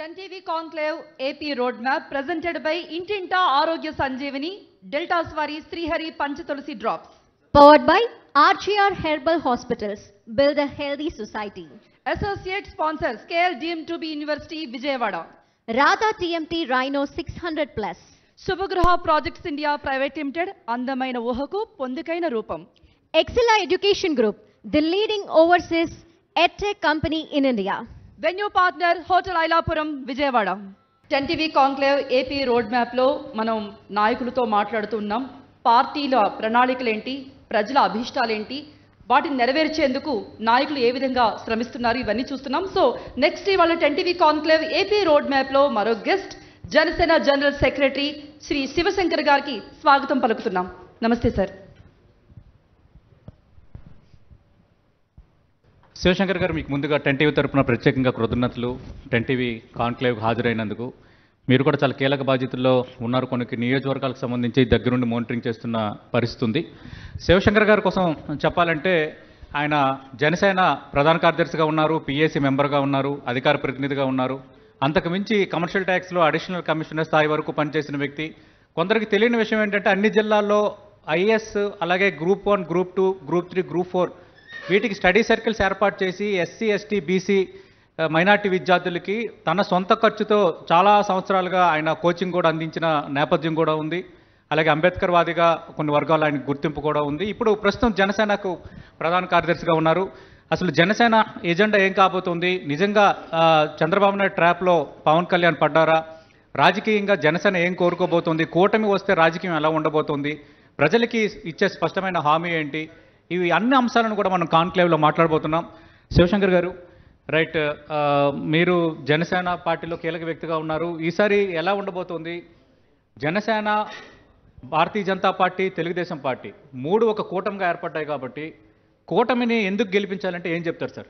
10 TV Conclave AP Roadmap presented by Intinta Arogya Sanjeevani, Delta Svari Srihari Panchatulasi Drops. Powered by RGR Herbal Hospitals. Build a healthy society. Associate sponsors KL deemed to be University Vijayawada. Radha TMT Rhino 600 Plus. Subhagruha Projects India Private Limited, Andamaina Uhaku, Pondikaina Rupam. Excella Education Group, the leading overseas EdTech company in India. Venue partner Hotel Ailapuram, Vijayawada. 10 TV Conclave AP Roadmap లో మనం నాయకులతో మాట్లాడుతున్నాం. పార్టీల ప్రణాళికలేంటి, ప్రజల అభిష్టాలేంటి, వాటిని నెరవేర్చేందుకు నాయకులు ఏ విధంగా శ్రమిస్తున్నారు ఇవన్నీ చూస్తున్నాం. సో నెక్స్ట్ ఇవాళ 10 TV Conclave AP Roadmap లో మరో guest Janasena general secretary Shri Shivashankar గారికి స్వాగతం పలుకుతున్నాం. నమస్తే సార్. శివశంకర్ గారు, మీకు ముందుగా 10 TV తరపున ప్రత్యేకంగా కృతజ్ఞతలు. 10 TV కాన్క్లేవ్కి హాజరైనందుకు. మీరు కూడా చాలా కీలక బాధ్యతల్లో ఉన్నారు. కొన్ని నియోజకవర్గాలకు సంబంధించి దగ్గరుండి మానిటరింగ్ చేస్తున్న పరిస్థితి ఉంది. శివశంకర్ గారి కోసం చెప్పాలంటే ఆయన జనసేన ప్రధాన కార్యదర్శిగా ఉన్నారు, PAC మెంబర్గా ఉన్నారు, అధికార ప్రతినిధిగా ఉన్నారు. అంతకు మించి కమర్షియల్ ట్యాక్స్లో అడిషనల్ కమిషనర్ స్థాయి వరకు పనిచేసిన వ్యక్తి. కొందరికి తెలియని విషయం ఏంటంటే అన్ని జిల్లాల్లో IAS అలాగే గ్రూప్ 1, గ్రూప్ 2, గ్రూప్ 3, గ్రూప్ 4 వీటికి స్టడీ సర్కిల్స్ ఏర్పాటు చేసి SC, ST, BC మైనార్టీ విద్యార్థులకి తన సొంత ఖర్చుతో చాలా సంవత్సరాలుగా ఆయన కోచింగ్ కూడా అందించిన నేపథ్యం కూడా ఉంది. అలాగే అంబేద్కర్ వాదిగా కొన్ని వర్గాలు ఆయనకు గుర్తింపు కూడా ఉంది. ఇప్పుడు ప్రస్తుతం జనసేనకు ప్రధాన కార్యదర్శిగా ఉన్నారు. అసలు జనసేన ఎజెండా ఏం కాబోతుంది? నిజంగా చంద్రబాబు నాయుడు ట్రాప్లో పవన్ కళ్యాణ్ పడ్డారా? రాజకీయంగా జనసేన ఏం కోరుకోబోతుంది? కూటమి వస్తే రాజకీయం ఎలా ఉండబోతుంది? ప్రజలకి ఇచ్చే స్పష్టమైన హామీ ఏంటి? ఇవి అన్ని అంశాలను కూడా మనం కాన్క్లేవ్లో మాట్లాడబోతున్నాం. శివశంకర్ గారు, రైట్, మీరు జనసేన పార్టీలో కీలక వ్యక్తిగా ఉన్నారు. ఈసారి ఎలా ఉండబోతోంది? జనసేన, భారతీయ జనతా పార్టీ, తెలుగుదేశం పార్టీ మూడు ఒక కూటమిగా ఏర్పడ్డాయి కాబట్టి కూటమిని ఎందుకు గెలిపించాలంటే ఏం చెప్తారు సార్?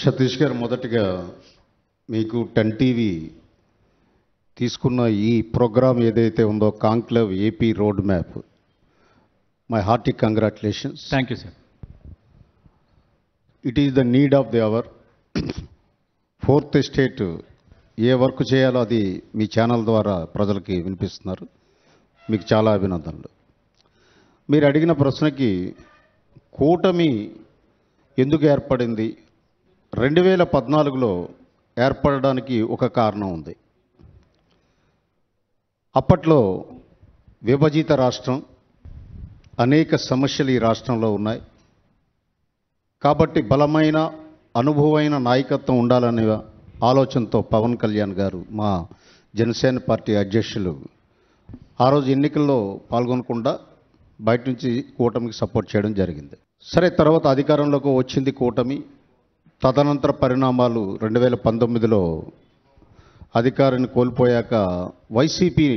సతీష్ గారు, మొదటిగా మీకు 10 TV తీసుకున్న ఈ ప్రోగ్రాం ఏదైతే ఉందో conclave AP road map, my hearty congratulations. Thank you sir. It is the need of the hour. 4th estate ఏ వర్క్ చేయాలో అది మీ ఛానల్ ద్వారా ప్రజలకి వినిపిస్తున్నారు. మీకు చాలా అభినందనలు. మీరు అడిగిన ప్రశ్నకి కూటమి ఎందుకు ఏర్పడింది? 2014లో ఏర్పడడానికి ఒక కారణం ఉంది. అప్పట్లో విభజిత రాష్ట్రం, అనేక సమస్యలు ఈ రాష్ట్రంలో ఉన్నాయి. కాబట్టి బలమైన అనుభవమైన నాయకత్వం ఉండాలనే ఆలోచనతో పవన్ కళ్యాణ్ గారు, మా జనసేన పార్టీ అధ్యక్షులు, ఆ రోజు ఎన్నికల్లో పాల్గొనకుండా బయట నుంచి కూటమికి సపోర్ట్ చేయడం జరిగింది. సరే, తర్వాత అధికారంలోకి వచ్చింది కూటమి. తదనంతర పరిణామాలు 2019లో అధికారాన్ని కోల్పోయాక వైసీపీ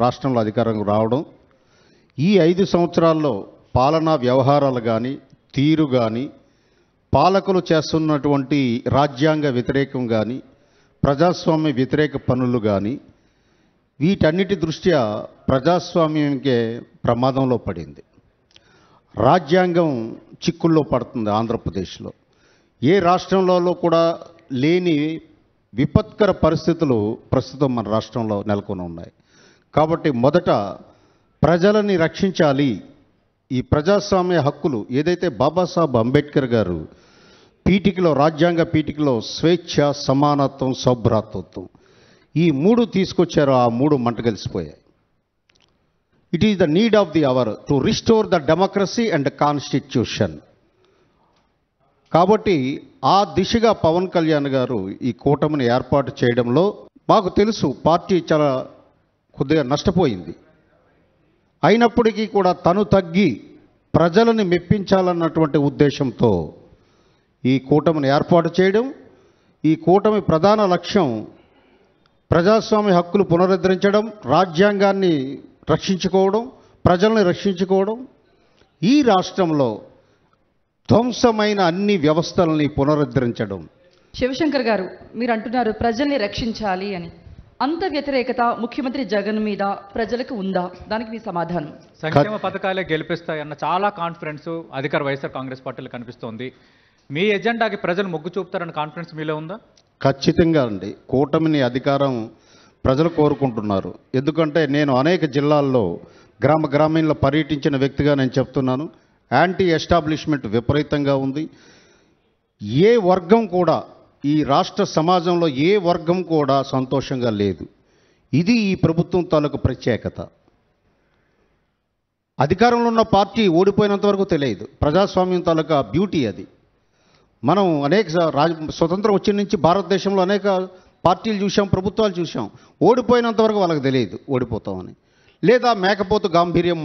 రాష్ట్రంలో అధికారం రావడం, ఈ 5 సంవత్సరాల్లో పాలనా వ్యవహారాలు కానీ, తీరు కానీ, పాలకులు చేస్తున్నటువంటి రాజ్యాంగ వ్యతిరేకం కానీ, ప్రజాస్వామ్య వ్యతిరేక పనులు కానీ, వీటన్నిటి దృష్ట్యా ప్రజాస్వామ్యంకే ప్రమాదంలో పడింది. రాజ్యాంగం చిక్కుల్లో పడుతుంది. ఆంధ్రప్రదేశ్లో ఏ రాష్ట్రంలో కూడా లేని విపత్కర పరిస్థితులు ప్రస్తుతం మన రాష్ట్రంలో నెలకొని ఉన్నాయి. కాబట్టి మొదట ప్రజలని రక్షించాలి. ఈ ప్రజాస్వామ్య హక్కులు ఏదైతే బాబాసాహెబ్ అంబేద్కర్ గారు పీఠికలో, రాజ్యాంగ పీఠికలో స్వేచ్ఛ, సమానత్వం, సౌభ్రాతృత్వం ఈ 3 తీసుకొచ్చారో ఆ 3 మంట కలిసిపోయాయి. It is the need of the hour to restore the democracy and constitution. కాబట్టి ఆ దిశగా పవన్ కళ్యాణ్ గారు ఈ కూటమిని ఏర్పాటు చేయడంలో, మాకు తెలుసు పార్టీ చాలా కొద్దిగా నష్టపోయింది, అయినప్పటికీ కూడా తను తగ్గి ప్రజలను మెప్పించాలన్నటువంటి ఉద్దేశంతో ఈ కూటమిని ఏర్పాటు చేయడం. ఈ కూటమి ప్రధాన లక్ష్యం ప్రజాస్వామ్య హక్కులు పునరుద్ధరించడం, రాజ్యాంగాన్ని రక్షించుకోవడం, ప్రజల్ని రక్షించుకోవడం, ఈ రాష్ట్రంలో ధ్వంసమైన అన్ని వ్యవస్థలని పునరుద్ధరించడం. శివశంకర్ గారు, మీరు అంటున్నారు ప్రజల్ని రక్షించాలి అని. అంత వ్యతిరేకత ముఖ్యమంత్రి జగన్ మీద ప్రజలకు ఉందా? దానికి మీ సమాధానం? సంక్షేమ పథకాలే గెలిపిస్తాయన్న చాలా కాన్ఫిడెన్స్ అధికార వైఎస్ఆర్ కాంగ్రెస్ పార్టీలో కనిపిస్తోంది. మీ ఎజెండాకి ప్రజలు మొగ్గు చూపుతారన్న కాన్ఫిడెన్స్ మీలో ఉందా? ఖచ్చితంగా అండి. కూటమిని అధికారం ప్రజలు కోరుకుంటున్నారు. ఎందుకంటే నేను అనేక జిల్లాల్లో గ్రామీణలో పర్యటించిన వ్యక్తిగా నేను చెప్తున్నాను. యాంటీ ఎస్టాబ్లిష్మెంట్ విపరీతంగా ఉంది. ఏ వర్గం కూడా ఈ రాష్ట్ర సమాజంలో ఏ వర్గం కూడా సంతోషంగా లేదు. ఇది ఈ ప్రభుత్వం తాలూకు ప్రత్యేకత. అధికారంలో ఉన్న పార్టీ ఓడిపోయినంత వరకు తెలియదు. ప్రజాస్వామ్యం తాలూకా బ్యూటీ అది. మనం స్వతంత్రం వచ్చిన నుంచి భారతదేశంలో అనేక పార్టీలు చూసాం, ప్రభుత్వాలు చూసాం. ఓడిపోయినంత వరకు వాళ్ళకి తెలియదు ఓడిపోతామని. లేదా మేకపోతు గాంభీర్యం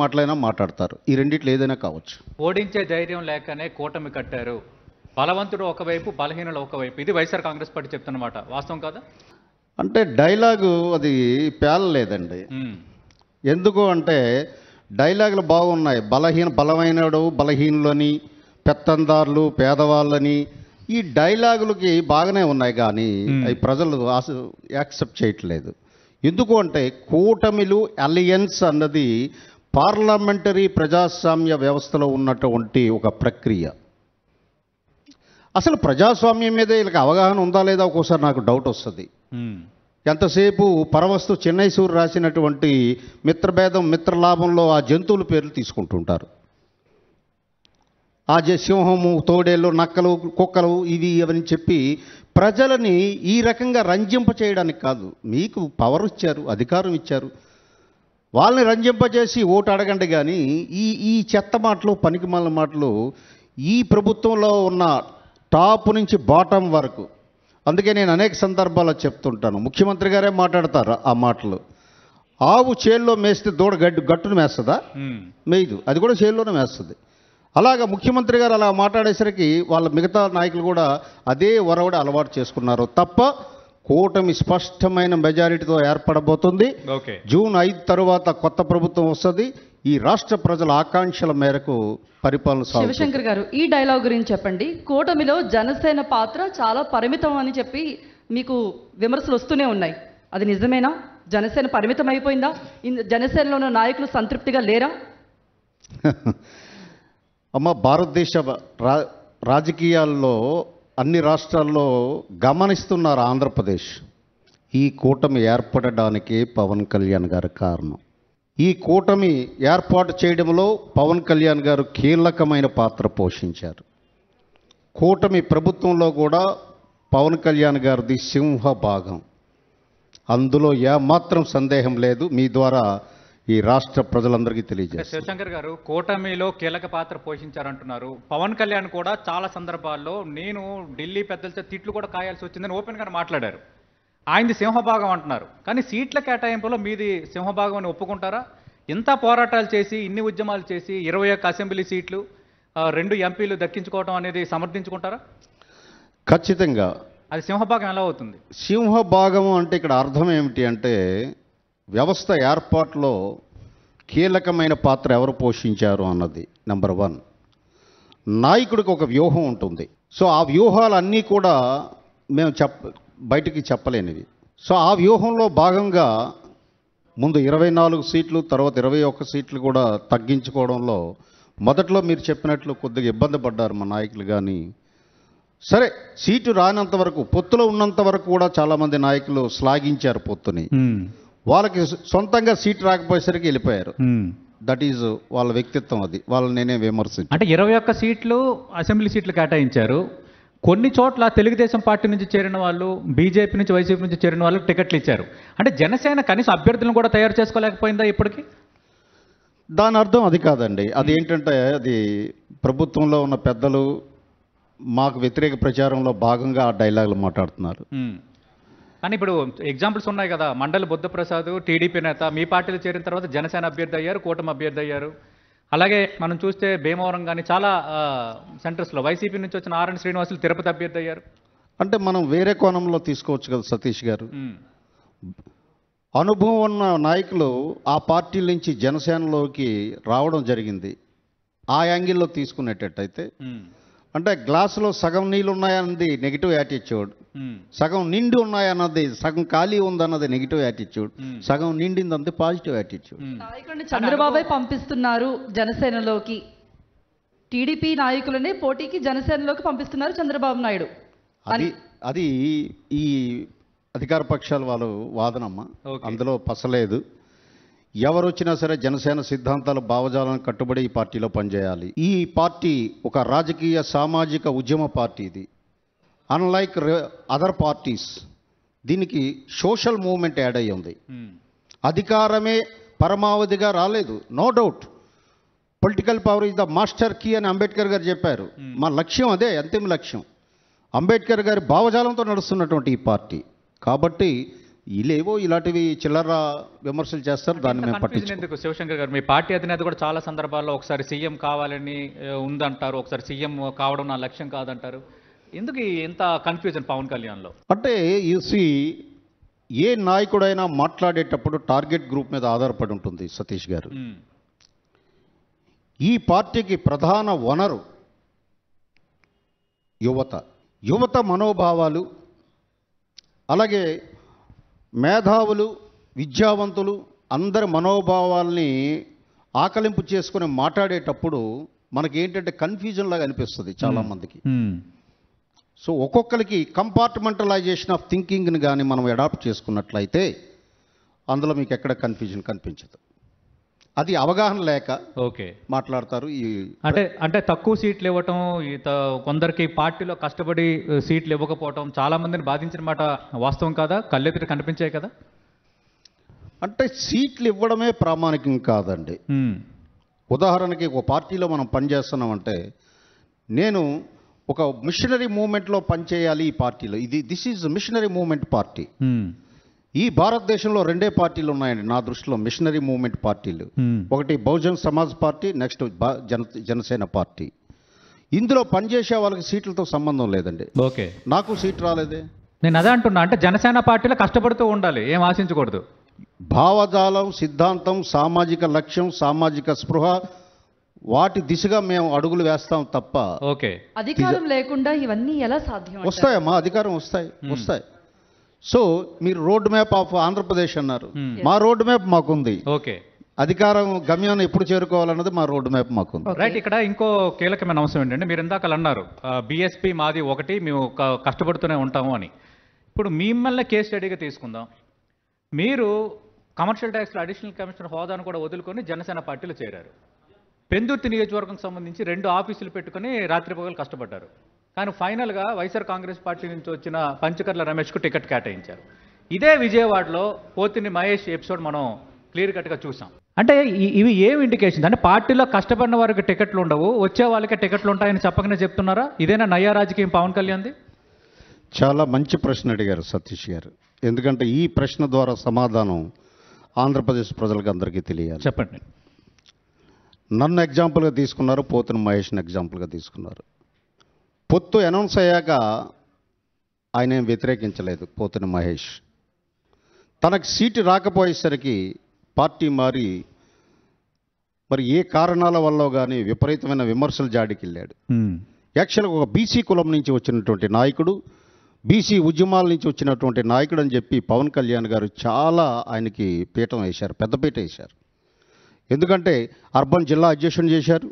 మాట్లాడతారు. ఈ రెండిట్లో ఏదైనా కావచ్చు. ఓడించే ధైర్యం లేకనే కూటమి కట్టారు. బలవంతుడు ఒకవైపు, బలహీనులు ఒకవైపు. ఇది వైఎస్ఆర్ కాంగ్రెస్ పార్టీ చెప్తున్నమాట. వాస్తవం కాదా? అంటే డైలాగు అది పేలలేదండి. ఎందుకు అంటే డైలాగులు బాగున్నాయి. బలమైనడు బలహీనులని, పెత్తందారులు పేదవాళ్ళని, ఈ డైలాగులకి బాగానే ఉన్నాయి. కానీ అవి ప్రజలు యాక్సెప్ట్ చేయట్లేదు. ఎందుకు అంటే కూటమిలు అలయన్స్ అన్నది పార్లమెంటరీ ప్రజాస్వామ్య వ్యవస్థలో ఉన్నటువంటి ఒక ప్రక్రియ. అసలు ప్రజాస్వామ్యం మీద వీళ్ళకి అవగాహన ఉందా లేదా ఒక్కోసారి నాకు డౌట్ వస్తుంది. ఎంతసేపు పరవస్తు చెన్నై సూరి రాసినటువంటి మిత్రభేదం మిత్రలాభంలో ఆ జంతువుల పేర్లు తీసుకుంటుంటారు. ఆ సింహము, తోడేళ్ళు, నక్కలు, కుక్కలు ఇవి అవని చెప్పి ప్రజలని ఈ రకంగా రంజింప చేయడానికి కాదు. మీకు పవర్ ఇచ్చారు, అధికారం ఇచ్చారు, వాళ్ళని రంజింపజేసి ఓటు అడగండి. కానీ ఈ చెత్త మాటలు, పనికిమాలిన మాటలు ఈ ప్రభుత్వంలో ఉన్న టాప్ నుంచి బాటం వరకు. అందుకే నేను అనేక సందర్భాల్లో చెప్తుంటాను. ముఖ్యమంత్రి గారే మాట్లాడతారు ఆ మాటలు. ఆవు చేల్లో మేస్తే దూడ గట్టును మేస్తుందా? మేయదు. అది కూడా చేల్లోనే మేస్తుంది. అలాగా ముఖ్యమంత్రి గారు అలా మాట్లాడేసరికి వాళ్ళ మిగతా నాయకులు కూడా అదే ఒరవడి అలవాటు చేసుకున్నారు తప్ప కూటమి స్పష్టమైన మెజారిటీతో ఏర్పడబోతుంది. జూన్ 5 తరువాత కొత్త ప్రభుత్వం వస్తుంది. ఈ రాష్ట్ర ప్రజల ఆకాంక్షల మేరకు పరిపాలన సాగుతుంది. శివశంకర్ గారు, ఈ డైలాగ్ గురించి చెప్పండి. కూటమిలో జనసేన పాత్ర చాలా పరిమితం అని చెప్పి మీకు విమర్శలు వస్తూనే ఉన్నాయి. అది నిజమేనా? జనసేన పరిమితం అయిపోయిందా? జనసేనలో ఉన్న నాయకులు సంతృప్తిగా లేరా? అమ్మ, భారతదేశ రాజకీయాల్లో అన్ని రాష్ట్రాల్లో గమనిస్తున్నారు ఆంధ్రప్రదేశ్. ఈ కూటమి ఏర్పడడానికి పవన్ కళ్యాణ్ గారు కారణం. ఈ కూటమి ఏర్పాటు చేయడంలో పవన్ కళ్యాణ్ గారు కీలకమైన పాత్ర పోషించారు. కూటమి ప్రభుత్వంలో కూడా పవన్ కళ్యాణ్ గారిది సింహభాగం. అందులో ఏమాత్రం సందేహం లేదు. మీ ద్వారా ఈ రాష్ట్ర ప్రజలందరికీ తెలియజేస్తారు. శివశంకర్ గారు కూటమిలో కీలక పాత్ర పోషించారంటున్నారు. పవన్ కళ్యాణ్ కూడా చాలా సందర్భాల్లో నేను ఢిల్లీ పెద్దలతో తిట్లు కూడా కాయాల్సి వచ్చిందని ఓపెన్గా మాట్లాడారు. ఆయనది సింహభాగం అంటున్నారు. కానీ సీట్ల కేటాయింపులో మీది సింహభాగం అని ఒప్పుకుంటారా? ఇంత పోరాటాలు చేసి, ఇన్ని ఉద్యమాలు చేసి 21 అసెంబ్లీ సీట్లు, 2 ఎంపీలు దక్కించుకోవడం అనేది సమర్థించుకుంటారా? ఖచ్చితంగా. అది సింహభాగం ఎలా అవుతుంది? సింహభాగం అంటే ఇక్కడ అర్థం ఏమిటి అంటే వ్యవస్థ ఏర్పాటులో కీలకమైన పాత్ర ఎవరు పోషించారు అన్నది నెంబర్ 1. నాయకుడికి ఒక వ్యూహం ఉంటుంది. సో ఆ వ్యూహాలన్నీ కూడా మేము బయటికి చెప్పలేనివి. సో ఆ వ్యూహంలో భాగంగా ముందు 24 సీట్లు, తర్వాత 21 సీట్లు కూడా తగ్గించుకోవడంలో మొదట్లో మీరు చెప్పినట్లు కొద్దిగా ఇబ్బంది పడ్డారు మా నాయకులు. కానీ సరే, సీటు రానంత వరకు, పొత్తులో ఉన్నంత వరకు కూడా చాలామంది నాయకులు శ్లాఘించారు పొత్తుని. వాళ్ళకి సొంతంగా సీటు రాకపోయేసరికి వెళ్ళిపోయారు. దట్ ఈజ్ వాళ్ళ వ్యక్తిత్వం. అది వాళ్ళని నేనే విమర్శించాను. అంటే 21 సీట్లు అసెంబ్లీ సీట్లు కేటాయించారు. కొన్ని చోట్ల తెలుగుదేశం పార్టీ నుంచి చేరిన వాళ్ళు, బీజేపీ నుంచి, వైసీపీ నుంచి చేరిన వాళ్ళకి టికెట్లు ఇచ్చారు. అంటే జనసేన కనీసం అభ్యర్థులను కూడా తయారు చేసుకోలేకపోయిందా ఇప్పటికీ? దాని అర్థం అది కాదండి. అది ఏంటంటే అది ప్రభుత్వంలో ఉన్న పెద్దలు మాకు వ్యతిరేక ప్రచారంలో భాగంగా ఆ డైలాగులు మాట్లాడుతున్నారు. కానీ ఇప్పుడు ఎగ్జాంపుల్స్ ఉన్నాయి కదా. మండలి బుద్ధప్రసాద్ టీడీపీ నేత మీ పార్టీలో చేరిన తర్వాత జనసేన అభ్యర్థి అయ్యారు, కూటమి అభ్యర్థి అయ్యారు. అలాగే మనం చూస్తే భీమవరం కానీ చాలా సెంటర్స్లో వైసీపీ నుంచి వచ్చిన ఆర్ఎన్ శ్రీనివాసులు తిరుపతి అభ్యర్థి అయ్యారు. అంటే మనం వేరే కోణంలో తీసుకోవచ్చు కదా సతీష్ గారు. అనుభవం ఉన్న నాయకులు ఆ పార్టీల నుంచి జనసేనలోకి రావడం జరిగింది. ఆ యాంగిల్లో తీసుకునేటట్టయితే అంటే గ్లాసులో సగం నీళ్ళు ఉన్నాయన్నది నెగిటివ్ యాటిట్యూడ్, సగం నిండి ఉన్నాయన్నది, సగం ఖాళీ ఉందన్నది నెగిటివ్ యాటిట్యూడ్, సగం నిండిందంది పాజిటివ్ యాటిట్యూడ్. నాయకుడిని చంద్రబాబే పంపిస్తున్నారు జనసేనలోకి. టీడీపీ నాయకులనే పోటీకి జనసేనలోకి పంపిస్తున్నారు చంద్రబాబు నాయుడు. అది ఈ అధికార పక్షాల వాళ్ళు వాదనమ్మ, Okay. అందులో పసలేదు. ఎవరు వచ్చినా సరే జనసేన సిద్ధాంతాల భావజాలను కట్టుబడి ఈ పార్టీలో పనిచేయాలి. ఈ పార్టీ ఒక రాజకీయ సామాజిక ఉద్యమ పార్టీ. ఇది అన్లైక్ అదర్ పార్టీస్ దీనికి సోషల్ మూవ్మెంట్ యాడ్ అయ్యి ఉంది. అధికారమే పరమావధిగా రాలేదు, no doubt. Political power is the master key అని అంబేద్కర్ గారు చెప్పారు. మా లక్ష్యం అదే, అంతిమ లక్ష్యం. అంబేద్కర్ గారి భావజాలంతో నడుస్తున్నటువంటి ఈ పార్టీ. కాబట్టి వీళ్ళేవో ఇలాంటివి చిల్లర విమర్శలు చేస్తారు, దాన్ని మేము పట్టించుకోం. ఎందుకు శివశంకర్ గారు, మీ పార్టీ అధినేత కూడా చాలా సందర్భాల్లో ఒకసారి సీఎం కావాలని ఉందంటారు, ఒకసారి సీఎం కావడం నా లక్ష్యం కాదంటారు. ఎందుకు ఇంత కన్ఫ్యూజన్ పవన్ కళ్యాణ్లో? అంటే యూసి ఏ నాయకుడైనా మాట్లాడేటప్పుడు టార్గెట్ గ్రూప్ మీద ఆధారపడి ఉంటుంది సతీష్ గారు. ఈ పార్టీకి ప్రధాన వనరు యువత మనోభావాలు, అలాగే మేధావులు, విద్యావంతులు అందరి మనోభావాల్ని ఆకలింపు చేసుకుని మాట్లాడేటప్పుడు మనకేంటంటే కన్ఫ్యూజన్ లాగా అనిపిస్తుంది చాలామందికి. సో ఒక్కొక్కరికి కంపార్ట్మెంటలైజేషన్ ఆఫ్ థింకింగ్ని కానీ మనం అడాప్ట్ చేసుకున్నట్లయితే అందులో మీకు ఎక్కడ కన్ఫ్యూజన్ కనిపించదు. అది అవగాహన లేక ఓకే మాట్లాడతారు. ఈ అంటే తక్కువ సీట్లు ఇవ్వటం, కొందరికి పార్టీలో కష్టపడి సీట్లు ఇవ్వకపోవటం చాలా మందిని బాధించిన మాట వాస్తవం కాదా? కళ్ళెదురు కనిపించాయి కదా. అంటే సీట్లు ఇవ్వడమే ప్రామాణికం కాదండి. ఉదాహరణకి ఒక పార్టీలో మనం పనిచేస్తున్నామంటే, నేను ఒక మిషనరీ మూవ్మెంట్లో పనిచేయాలి ఈ పార్టీలో. This is missionary movement party. ఈ భారతదేశంలో రెండే పార్టీలు ఉన్నాయండి నా దృష్టిలో, మిషనరీ మూవ్మెంట్ పార్టీలు. ఒకటి Bahujan Samaj party, next Janasena party. ఇందులో పనిచేసే వాళ్ళకి సీట్లతో సంబంధం లేదండి. ఓకే, నాకు సీట్ రాలేదే. నేను అదే అంటున్నా, అంటే జనసేన పార్టీలో కష్టపడుతూ ఉండాలి, ఏం ఆశించకూడదు. భావజాలం, సిద్ధాంతం, సామాజిక లక్ష్యం, సామాజిక స్పృహ, వాటి దిశగా మేము అడుగులు వేస్తాం తప్ప. ఓకే, అధికారం లేకుండా ఇవన్నీ ఎలా సాధ్యం అంటారు? వస్తాయమ్మా, అధికారం వస్తాయి. సో మీరు రోడ్ మ్యాప్ ఆఫ్ ఆంధ్రప్రదేశ్ అన్నారు. మా రోడ్ మ్యాప్ మాకుంది. ఓకే, అధికారం గమ్యాన్ని ఎప్పుడు చేరుకోవాలన్నది మా రోడ్ మ్యాప్ మాకుంది. రైట్. ఇక్కడ ఇంకో కీలకమైన అంశం ఏంటంటే, మీరు ఇందాక అన్నారు బీఎస్పీ మాది ఒకటి, మేము కష్టపడుతూనే ఉంటాము అని. ఇప్పుడు మిమ్మల్ని కేస్ స్టడీగా తీసుకుందాం. మీరు కమర్షియల్ ట్యాక్స్లో అడిషనల్ కమిషనర్ హోదాను కూడా వదులుకొని జనసేన పార్టీలో చేరారు. పెందుర్తి నియోజకవర్గం సంబంధించి 2 ఆఫీసులు పెట్టుకుని రాత్రిపగలు కష్టపడ్డారు. కానీ ఫైనల్గా వైఎస్ఆర్ కాంగ్రెస్ పార్టీ నుంచి వచ్చిన పంచకర్ల రమేష్కు టికెట్ కేటాయించారు. ఇదే విజయవాడలో పోతిని మహేష్ ఎపిసోడ్ మనం క్లియర్ కట్గా చూసాం. అంటే ఇవి ఏం ఇండికేషన్? అంటే పార్టీలో కష్టపడిన వారికి టికెట్లు ఉండవు, వచ్చే వాళ్ళకే టికెట్లు ఉంటాయని చెప్పకనే చెప్తున్నారా? ఇదేనా నయ్యా రాజకీయం పవన్ కళ్యాణ్ది? చాలా మంచి ప్రశ్న అడిగారు సతీష్ గారు. ఎందుకంటే ఈ ప్రశ్న ద్వారా సమాధానం ఆంధ్రప్రదేశ్ ప్రజలకు అందరికీ తెలియాలి. చెప్పండి. నన్ను ఎగ్జాంపుల్గా తీసుకున్నారు, పోతున్న మహేష్ని ఎగ్జాంపుల్గా తీసుకున్నారు. పొత్తు అనౌన్స్ అయ్యాక ఆయన ఏం వ్యతిరేకించలేదు పోతున్న మహేష్. తనకు సీటు రాకపోయేసరికి పార్టీ మరి ఏ కారణాల వల్ల కానీ విపరీతమైన విమర్శలు జాడికి వెళ్ళాడు. యాక్చువల్గా ఒక బీసీ కులం నుంచి వచ్చినటువంటి నాయకుడు, బీసీ ఉద్యమాల నుంచి వచ్చినటువంటి నాయకుడు అని చెప్పి పవన్ కళ్యాణ్ గారు చాలా ఆయనకి పీఠం వేశారు, పెద్దపీట వేశారు. ఎందుకంటే అర్బన్ జిల్లా అధ్యక్షుని చేశారు,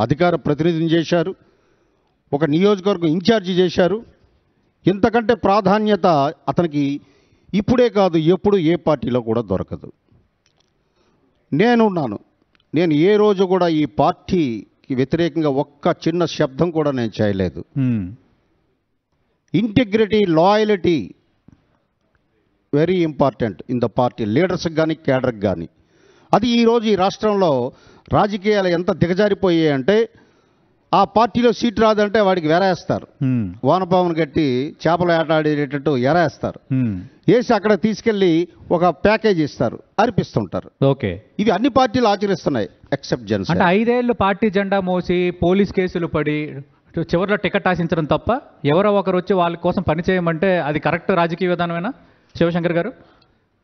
అధికార ప్రతినిధిని చేశారు, ఒక నియోజకవర్గం ఇన్ఛార్జి చేశారు. ఇంతకంటే ప్రాధాన్యత అతనికి ఇప్పుడే కాదు, ఎప్పుడు ఏ పార్టీలో కూడా దొరకదు. నేను ఏ రోజు కూడా ఈ పార్టీకి వ్యతిరేకంగా ఒక్క చిన్న శబ్దం కూడా నేను చేయలేదు. Integrity, loyalty very important in the party, లీడర్స్కి కానీ క్యాడర్కి కానీ. అది ఈరోజు ఈ రాష్ట్రంలో రాజకీయాలు ఎంత దిగజారిపోయాయి అంటే, ఆ పార్టీలో సీట్ రాదంటే వాడికి వెరేస్తారు, వానపామును కట్టి చేపలు ఆటాడేటట్టు ఎరేస్తారు, వేసి అక్కడ తీసుకెళ్ళి ఒక ప్యాకేజ్ ఇస్తారు, అర్పిస్తుంటారు. ఓకే, ఇవి అన్ని పార్టీలు ఆచరిస్తున్నాయి ఎక్సెప్ట్ జనసేన. అంటే 5 ఏళ్ళు పార్టీ జెండా మోసి పోలీస్ కేసులు పడి చివరిలో టికెట్ ఆశించడం తప్ప ఎవరో ఒకరు వచ్చి వాళ్ళ కోసం పనిచేయమంటే అది కరెక్ట్ రాజకీయ విధానమేనా శివశంకర్ గారు?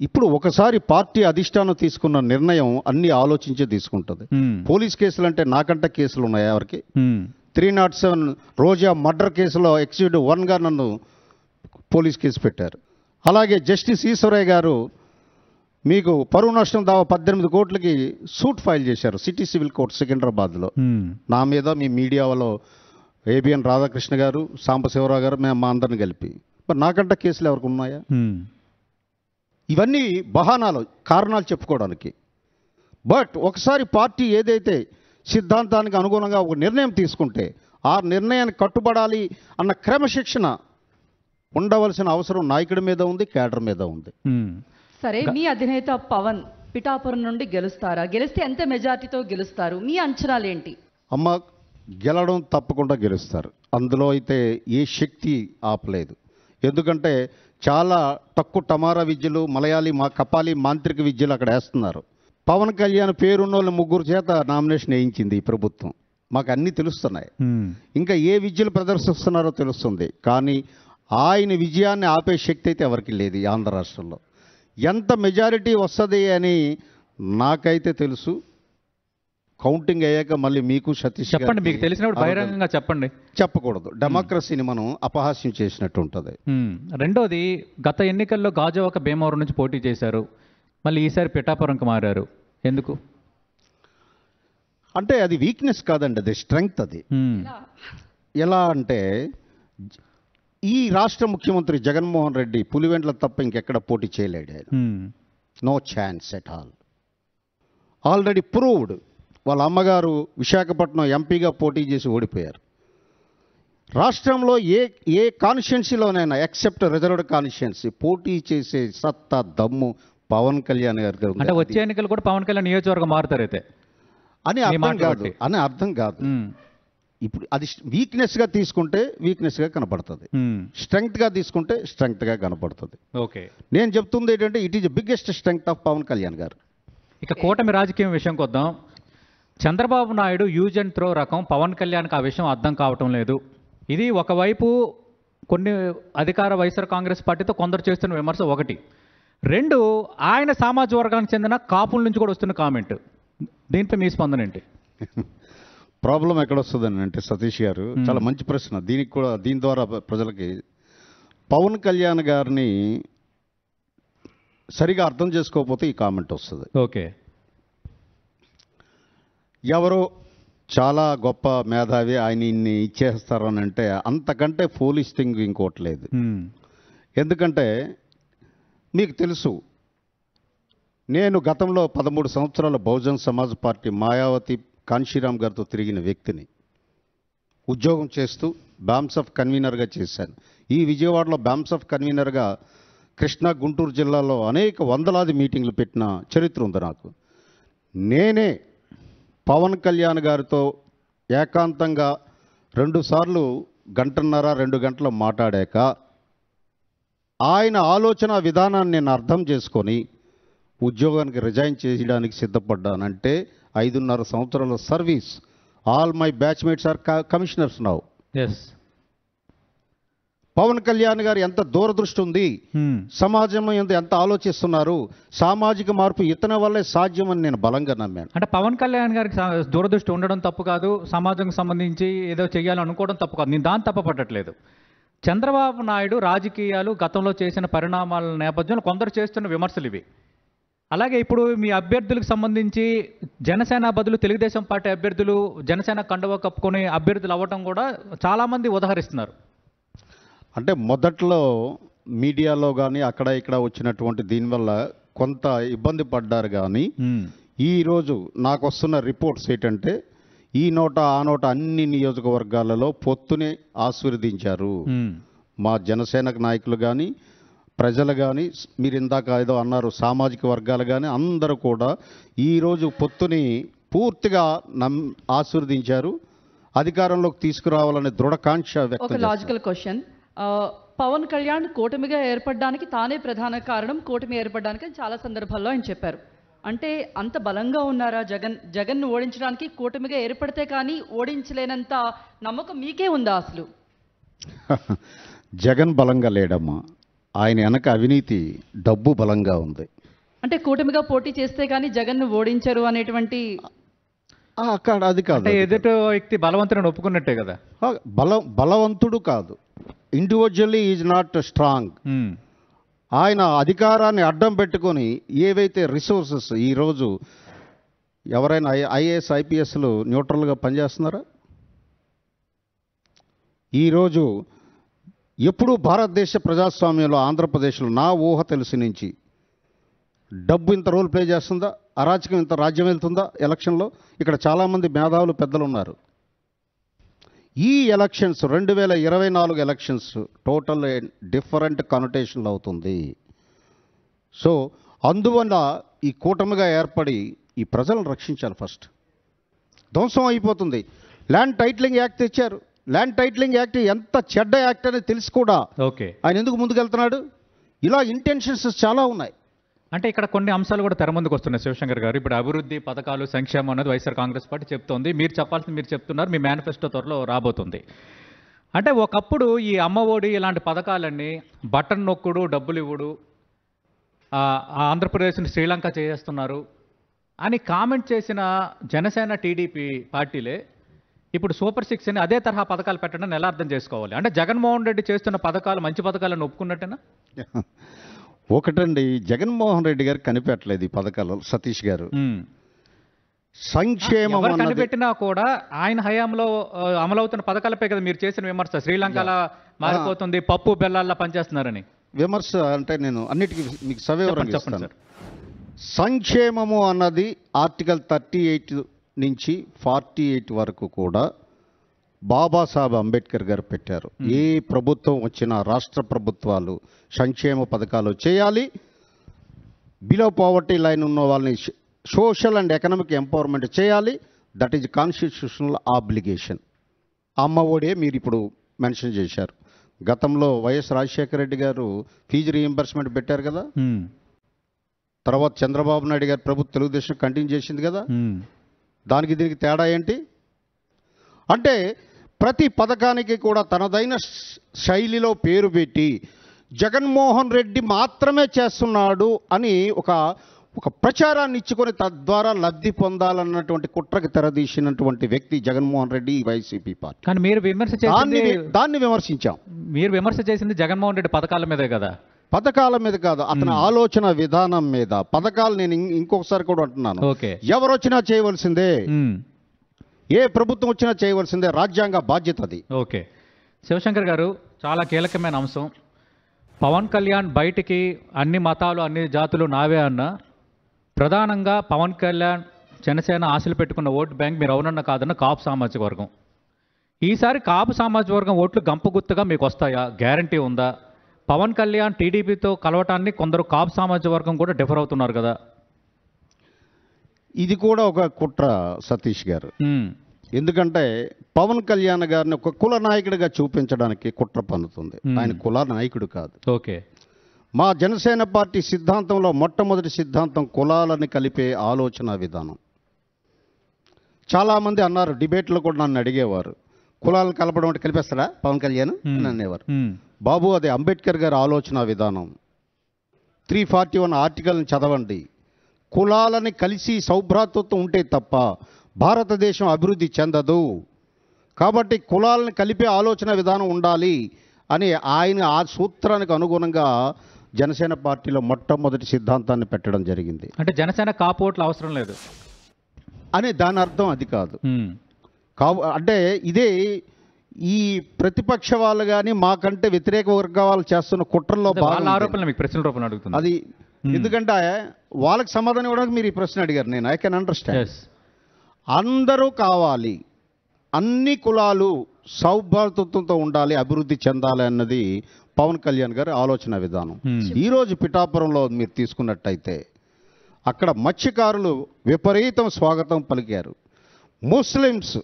ఇప్పుడు ఒకసారి పార్టీ అధిష్టానం తీసుకున్న నిర్ణయం అన్ని ఆలోచించే తీసుకుంటుంది. పోలీస్ కేసులు అంటే నాకంటే కేసులు ఉన్నాయి ఎవరికి? 307 రోజా మర్డర్ కేసులో ఎగ్జిక్యూటివ్ 1గా నన్ను పోలీస్ కేసు పెట్టారు. అలాగే జస్టిస్ ఈశ్వరయ్య గారు మీకు పరువు నష్టం దావా 18 కోట్లకి సూట్ ఫైల్ చేశారు సిటీ సివిల్ కోర్ట్ సికింద్రాబాద్లో. నా మీద మీ మీడియా వాళ్ళు ఏబిఎన్ రాధాకృష్ణ గారు, సాంబశివరావు గారు, మేము మా అందరిని కలిపి. మరి నాకంటే కేసులు ఎవరికి ఉన్నాయా? ఇవన్నీ బహానాలు, కారణాలు చెప్పుకోవడానికి. బట్ ఒకసారి పార్టీ ఏదైతే సిద్ధాంతానికి అనుగుణంగా ఒక నిర్ణయం తీసుకుంటే ఆ నిర్ణయానికి కట్టుబడాలి అన్న క్రమశిక్షణ ఉండవలసిన అవసరం నాయకుడి మీద ఉంది, కేడర్ మీద ఉంది. సరే, మీ అధినేత పవన్ పిఠాపురం నుండి గెలుస్తారా? గెలిస్తే ఎంత మెజార్టీతో గెలుస్తారు? మీ అంచనాలు ఏంటి? అమ్మ, గెలవడం తప్పకుండా గెలుస్తారు. అందులో అయితే ఏ శక్తి ఆపలేదు. ఎందుకంటే చాలా తక్కువ టమారా విద్యలు, మలయాళీ కపాలి మాంత్రిక విద్యలు అక్కడ వేస్తున్నారు. పవన్ కళ్యాణ్ పేరున్న వాళ్ళు 3 చేత నామినేషన్ వేయించింది ఈ ప్రభుత్వం. మాకు అన్నీ తెలుస్తున్నాయి. ఇంకా ఏ విద్యలు ప్రదర్శిస్తున్నారో తెలుస్తుంది. కానీ ఆయన విజయాన్ని ఆపే శక్తి అయితే ఎవరికి లేదు ఈ ఆంధ్ర రాష్ట్రంలో. ఎంత మెజారిటీ వస్తుంది అని నాకైతే తెలుసు. కౌంటింగ్ అయ్యాక మళ్ళీ మీకు సతీష్ చెప్పండి, మీకు తెలిసినప్పుడు బహిరంగంగా చెప్పండి. చెప్పకూడదు, డెమోక్రసీని మనం అపహాస్యం చేసినట్టు ఉంటుంది. రెండోది, గత ఎన్నికల్లో గాజువాక భీమవరం నుంచి పోటీ చేశారు, మళ్ళీ ఈసారి పిఠాపురంకి మారారు, ఎందుకు? అంటే అది వీక్నెస్ కాదండి, అది స్ట్రెంగ్త్. అది ఎలా అంటే ఈ రాష్ట్ర ముఖ్యమంత్రి జగన్మోహన్ రెడ్డి పులివెంట్ల తప్ప ఇంకెక్కడ పోటీ చేయలేడు ఆయన. No chance at all. Already proved. వాళ్ళ అమ్మగారు విశాఖపట్నం ఎంపీగా పోటీ చేసి ఓడిపోయారు. రాష్ట్రంలో ఏ కాన్స్టిట్యున్సీలోనైనా ఎక్సెప్ట్ రిజర్వ్డ్ కాన్స్టిట్యున్సీ పోటీ చేసే సత్తా, దమ్ము పవన్ కళ్యాణ్ గారికి ఉంది. అంటే వచ్చే ఎన్నికలు కూడా పవన్ కళ్యాణ్ నియోజకవర్గం మారుతారు అయితే అని అర్థం కాదు. ఇప్పుడు అది వీక్నెస్గా తీసుకుంటే వీక్నెస్గా కనపడుతుంది, స్ట్రెంగ్త్గా తీసుకుంటే స్ట్రెంగ్త్గా కనపడుతుంది. ఓకే, నేను చెప్తుంది ఏంటంటే it is the biggest strength of Pawan Kalyan garu. ఇక కూటమి రాజకీయం విషయంకి వద్దాం. Chandrababu Naidu use and throw రకం, పవన్ కళ్యాణ్కి ఆ విషయం అర్థం కావటం లేదు. ఇది ఒకవైపు కొన్ని అధికార వైఎస్ఆర్ కాంగ్రెస్ పార్టీతో కొందరు చేస్తున్న విమర్శ ఒకటి. 2, ఆయన సామాజిక వర్గానికి చెందిన కాపుల నుంచి కూడా వస్తున్న కామెంట్. దీంట్లో మీ స్పందన ఏంటి? ప్రాబ్లం ఎక్కడొస్తుందని అంటే సతీష్ గారు చాలా మంచి ప్రశ్న. దీని ద్వారా ప్రజలకి పవన్ కళ్యాణ్ గారిని సరిగా అర్థం చేసుకోకపోతే ఈ కామెంట్ వస్తుంది. ఓకే, ఎవరో చాలా గొప్ప మేధావి ఆయన ఇన్ని ఇచ్చేస్తారని అంటే అంతకంటే ఫోలిష్ థింగ్ ఇంకోటి లేదు. ఎందుకంటే మీకు తెలుసు, నేను గతంలో 13 సంవత్సరాల బహుజన్ సమాజ్ పార్టీ మాయావతి కాన్షీరామ్ గారితో తిరిగిన వ్యక్తిని. ఉద్యోగం చేస్తూ బ్యామ్సఫ్ కన్వీనర్గా చేశాను. ఈ విజయవాడలో బ్యామ్సఫ్ కన్వీనర్గా కృష్ణా, గుంటూరు జిల్లాలో అనేక వందలాది మీటింగ్లు పెట్టిన చరిత్ర ఉంది నాకు. నేనే పవన్ కళ్యాణ్ గారితో ఏకాంతంగా 2 సార్లు 1.5-2 గంటలు మాట్లాడాక ఆయన ఆలోచన విధానాన్ని నేను అర్థం చేసుకొని ఉద్యోగానికి రిజైన్ చేయడానికి సిద్ధపడ్డానంటే 5.5 సంవత్సరాల service. All my batchmates are commissioners now. Pawan Kalyan garu ఎంత దూరదృష్టి ఉంది, సమాజం ఎంత ఆలోచిస్తున్నారు, సామాజిక మార్పు ఇతని వల్లే సాధ్యమని నేను బలంగా నమ్మాను. అంటే పవన్ కళ్యాణ్ గారికి దూరదృష్టి ఉండడం తప్పు కాదు, సమాజంకి సంబంధించి ఏదో చేయాలనుకోవడం తప్పు కాదు, నేను దాన్ని తప్పపట్టట్లేదు. చంద్రబాబు నాయుడు రాజకీయాలు గతంలో చేసిన పరిణామాల నేపథ్యంలో కొందరు చేస్తున్న విమర్శలు ఇవి. అలాగే ఇప్పుడు మీ అభ్యర్థులకు సంబంధించి జనసేన బదులు తెలుగుదేశం పార్టీ అభ్యర్థులు జనసేన కండువా కప్పుకొని అభ్యర్థులు అవ్వటం కూడా చాలామంది ఉదహరిస్తున్నారు. అంటే మొదట్లో మీడియాలో కానీ అక్కడ ఇక్కడ వచ్చినటువంటి దీనివల్ల కొంత ఇబ్బంది పడ్డారు. కానీ ఈరోజు నాకు వస్తున్న రిపోర్ట్స్ ఏంటంటే ఈ నోట ఆ నోట అన్ని నియోజకవర్గాలలో పొత్తునే ఆశీర్వదించారు. మా జనసేన నాయకులు కానీ, ప్రజలు కానీ, మీరు ఇందాక ఏదో అన్నారు సామాజిక వర్గాలు కానీ, అందరూ కూడా ఈరోజు పొత్తుని పూర్తిగా ఆశీర్వదించారు. అధికారంలోకి తీసుకురావాలనే దృఢకాంక్ష వ్యక్తం. ఒక లాజికల్ క్వశ్చన్, పవన్ కళ్యాణ్ కూటమిగా ఏర్పడడానికి తానే ప్రధాన కారణం, కూటమి ఏర్పడడానికి చాలా సందర్భాల్లో ఆయన చెప్పారు. అంటే అంత బలంగా ఉన్నారా జగన్ను ఓడించడానికి? కూటమిగా ఏర్పడితే కానీ ఓడించలేనంత నమ్మకం మీకే ఉందా అసలు? జగన్ బలంగా లేడమ్మా, ఆయన వెనక అవినీతి, డబ్బు బలంగా ఉంది. అంటే కూటమిగా పోటీ చేస్తే కానీ జగన్ను ఓడించరు అనేటువంటి అక్కడ అది కాదు. ఎదుటి వ్యక్తి బలవంతుని ఒప్పుకున్నట్టే కదా. బలవంతుడు కాదు, ఇండివిజువల్లీ ఈజ్ నాట్ స్ట్రాంగ్. ఆయన అధికారాన్ని అడ్డం పెట్టుకొని ఏవైతే రిసోర్సెస్ ఈరోజు ఎవరైనా ఐఏఎస్ ఐపీఎస్లు న్యూట్రల్గా పనిచేస్తున్నారా? ఈరోజు ఎప్పుడూ భారతదేశ ప్రజాస్వామ్యంలో ఆంధ్రప్రదేశ్లో నా ఊహ తెలిసి నుంచి డబ్బు ఇంత రోల్ ప్లే చేస్తుందా, అరాచకం ఇంత రాజ్యం వెళ్తుందా ఎలక్షన్లో? ఇక్కడ చాలామంది మేధావులు పెద్దలు ఉన్నారు. ఈ ఎలక్షన్స్ 2024 ఎలక్షన్స్ టోటల్ డిఫరెంట్ కనోటేషన్లు అవుతుంది. సో అందువల్ల ఈ కూటమిగా ఏర్పడి ఈ ప్రజలను రక్షించాలి. ఫస్ట్ ధ్వంసం అయిపోతుంది. ల్యాండ్ టైటిలింగ్ యాక్ట్ తెచ్చారు. ల్యాండ్ టైటిలింగ్ యాక్ట్ ఎంత చెడ్డ యాక్ట్ అనేది తెలిసి కూడా ఓకే, ఆయన ఎందుకు ముందుకెళ్తున్నాడు? ఇలా ఇంటెన్షన్స్ చాలా ఉన్నాయి. అంటే ఇక్కడ కొన్ని అంశాలు కూడా తెర ముందుకు వస్తున్నాయి శివశంకర్ గారు. ఇప్పుడు అభివృద్ధి పథకాలు, సంక్షేమం అనేది వైఎస్ఆర్ కాంగ్రెస్ పార్టీ చెప్తోంది. మీరు చెప్పాల్సింది మీరు చెప్తున్నారు, మీ మేనిఫెస్టో త్వరలో రాబోతుంది. అంటే ఒకప్పుడు ఈ అమ్మ ఒడి ఇలాంటి పథకాలన్నీ బటన్ నొక్కుడు, డబ్బులు ఇవ్వడు, ఆంధ్రప్రదేశ్ని శ్రీలంక చేసేస్తున్నారు అని కామెంట్ చేసిన జనసేన, టీడీపీ పార్టీలే ఇప్పుడు సూపర్ 6 అని అదే తరహా పథకాలు పెట్టడం ఎలా అర్థం చేసుకోవాలి? అంటే జగన్మోహన్ రెడ్డి చేస్తున్న పథకాలు మంచి పథకాలను ఒప్పుకున్నట్టేనా? ఒకటండి, జగన్మోహన్ రెడ్డి గారు కనిపెట్టలేదు ఈ పథకాలు. సతీష్ గారు సంక్షేమం ఎవరు అన్నది కనిపెట్టినా కూడా ఆయన హయాంలో అమలవుతున్న పథకాలపై కదా మీరు చేసిన విమర్శ. శ్రీలంకలా మారిపోతుంది, పప్పు బెల్లాల్లో పనిచేస్తున్నారని విమర్శ. అంటే నేను అన్నిటికీ మీకు సవివరంగా చెప్పండి చెప్తాను. సంక్షేమము అన్నది ఆర్టికల్ 38 నుంచి 48 వరకు కూడా బాబాసాహెబ్ అంబేద్కర్ గారు పెట్టారు. ఏ ప్రభుత్వం వచ్చినా రాష్ట్ర ప్రభుత్వాలు సంక్షేమ పథకాలు చేయాలి. బిలో పావర్టీ లైన్ ఉన్న వాళ్ళని సోషల్ అండ్ ఎకనామిక్ ఎంపవర్మెంట్ చేయాలి. That is constitutional obligation. అమ్మ ఒడే మీరు ఇప్పుడు మెన్షన్ చేశారు. గతంలో వైఎస్ రాజశేఖర రెడ్డి గారు ఫీజు రీఎంబర్స్మెంట్ పెట్టారు కదా. తర్వాత చంద్రబాబు నాయుడు గారు ప్రభుత్వం తెలుగుదేశం కంటిన్యూ చేసింది కదా. దానికి దీనికి తేడా ఏంటి అంటే ప్రతి పథకానికి కూడా తనదైన శైలిలో పేరు పెట్టి జగన్మోహన్ రెడ్డి మాత్రమే చేస్తున్నాడు అని ఒక ప్రచారాన్ని ఇచ్చుకొని తద్వారా లబ్ధి పొందాలన్నటువంటి కుట్రకి తెరదీసినటువంటి వ్యక్తి జగన్మోహన్ రెడ్డి, వైసీపీ పార్టీ. కానీ మీరు విమర్శ చేసింది, దాన్ని విమర్శించాం. మీరు విమర్శ చేసింది జగన్మోహన్ రెడ్డి పథకాల మీదే కదా. పథకాల మీద కాదు, అతని ఆలోచన విధానం మీద. పథకాలు నేను ఇంకొకసారి కూడా అంటున్నాను, ఎవరు వచ్చినా చేయవలసిందే, ఏ ప్రభుత్వం వచ్చినా చేయవలసిందే, రాజ్యాంగ బాధ్యత అది. ఓకే, శివశంకర్ గారు చాలా కీలకమైన అంశం. పవన్ కళ్యాణ్ బయటికి అన్ని మతాలు, అన్ని జాతులు నావే అన్న, ప్రధానంగా పవన్ కళ్యాణ్ జనసేన ఆశలు పెట్టుకున్న ఓటు బ్యాంక్ మీరు అవునన్న కాదన్న కాపు సామాజిక వర్గం. ఈసారి కాపు సామాజిక వర్గం ఓట్లు గంప గుర్తుగా మీకు వస్తాయా? గ్యారంటీ ఉందా? పవన్ కళ్యాణ్ టీడీపీతో కలవటాన్ని కొందరు కాపు సామాజిక వర్గం కూడా డిఫర్ అవుతున్నారు కదా. ఇది కూడా ఒక కుట్ర సతీష్ గారు. ఎందుకంటే పవన్ కళ్యాణ్ గారిని ఒక కుల నాయకుడిగా చూపించడానికి కుట్ర పన్నుతుంది. ఆయన కుల నాయకుడు కాదు. ఓకే, మా జనసేన పార్టీ సిద్ధాంతంలో మొట్టమొదటి సిద్ధాంతం కులాలని కలిపే ఆలోచన విధానం. చాలామంది అన్నారు, డిబేట్లో కూడా నన్ను అడిగేవారు, కులాలను కలపడం అంటే కలిపేస్తాడా పవన్ కళ్యాణ్ అని అనేవారు. బాబు, అది అంబేద్కర్ గారి ఆలోచన విధానం. 341 ఆర్టికల్ని చదవండి. కులాలని కలిసి సౌభ్రాతృత్వం ఉంటే తప్ప భారతదేశం అభివృద్ధి చెందదు. కాబట్టి కులాలను కలిపే ఆలోచన విధానం ఉండాలి అని ఆయన ఆ సూత్రానికి అనుగుణంగా జనసేన పార్టీలో మొట్టమొదటి సిద్ధాంతాన్ని పెట్టడం జరిగింది. అంటే జనసేన కాపు ఓట్లు అవసరం లేదు అని దాని అర్థం అది కాదు. అంటే ఇదే ఈ ప్రతిపక్ష వాళ్ళు కానీ మాకంటే వ్యతిరేక వర్గాలు చేస్తున్న కుట్రల్లో ఆరోపణలు మీకు ప్రశ్నల రూపంలో అడుగుతుంది అది. ఎందుకంటే వాళ్ళకి సమాధానం ఇవ్వడానికి మీరు ఈ ప్రశ్న అడిగారు. నేను ఐ కెన్ అండర్స్టాండ్. అందరూ కావాలి, అన్ని కులాలు సౌభ్రాతృత్వంతో ఉండాలి, అభివృద్ధి చెందాలి అన్నది పవన్ కళ్యాణ్ గారి ఆలోచన విధానం. ఈరోజు పిఠాపురంలో మీరు తీసుకున్నట్టయితే అక్కడ మత్స్యకారులు విపరీతం స్వాగతం పలికారు. ముస్లిమ్స్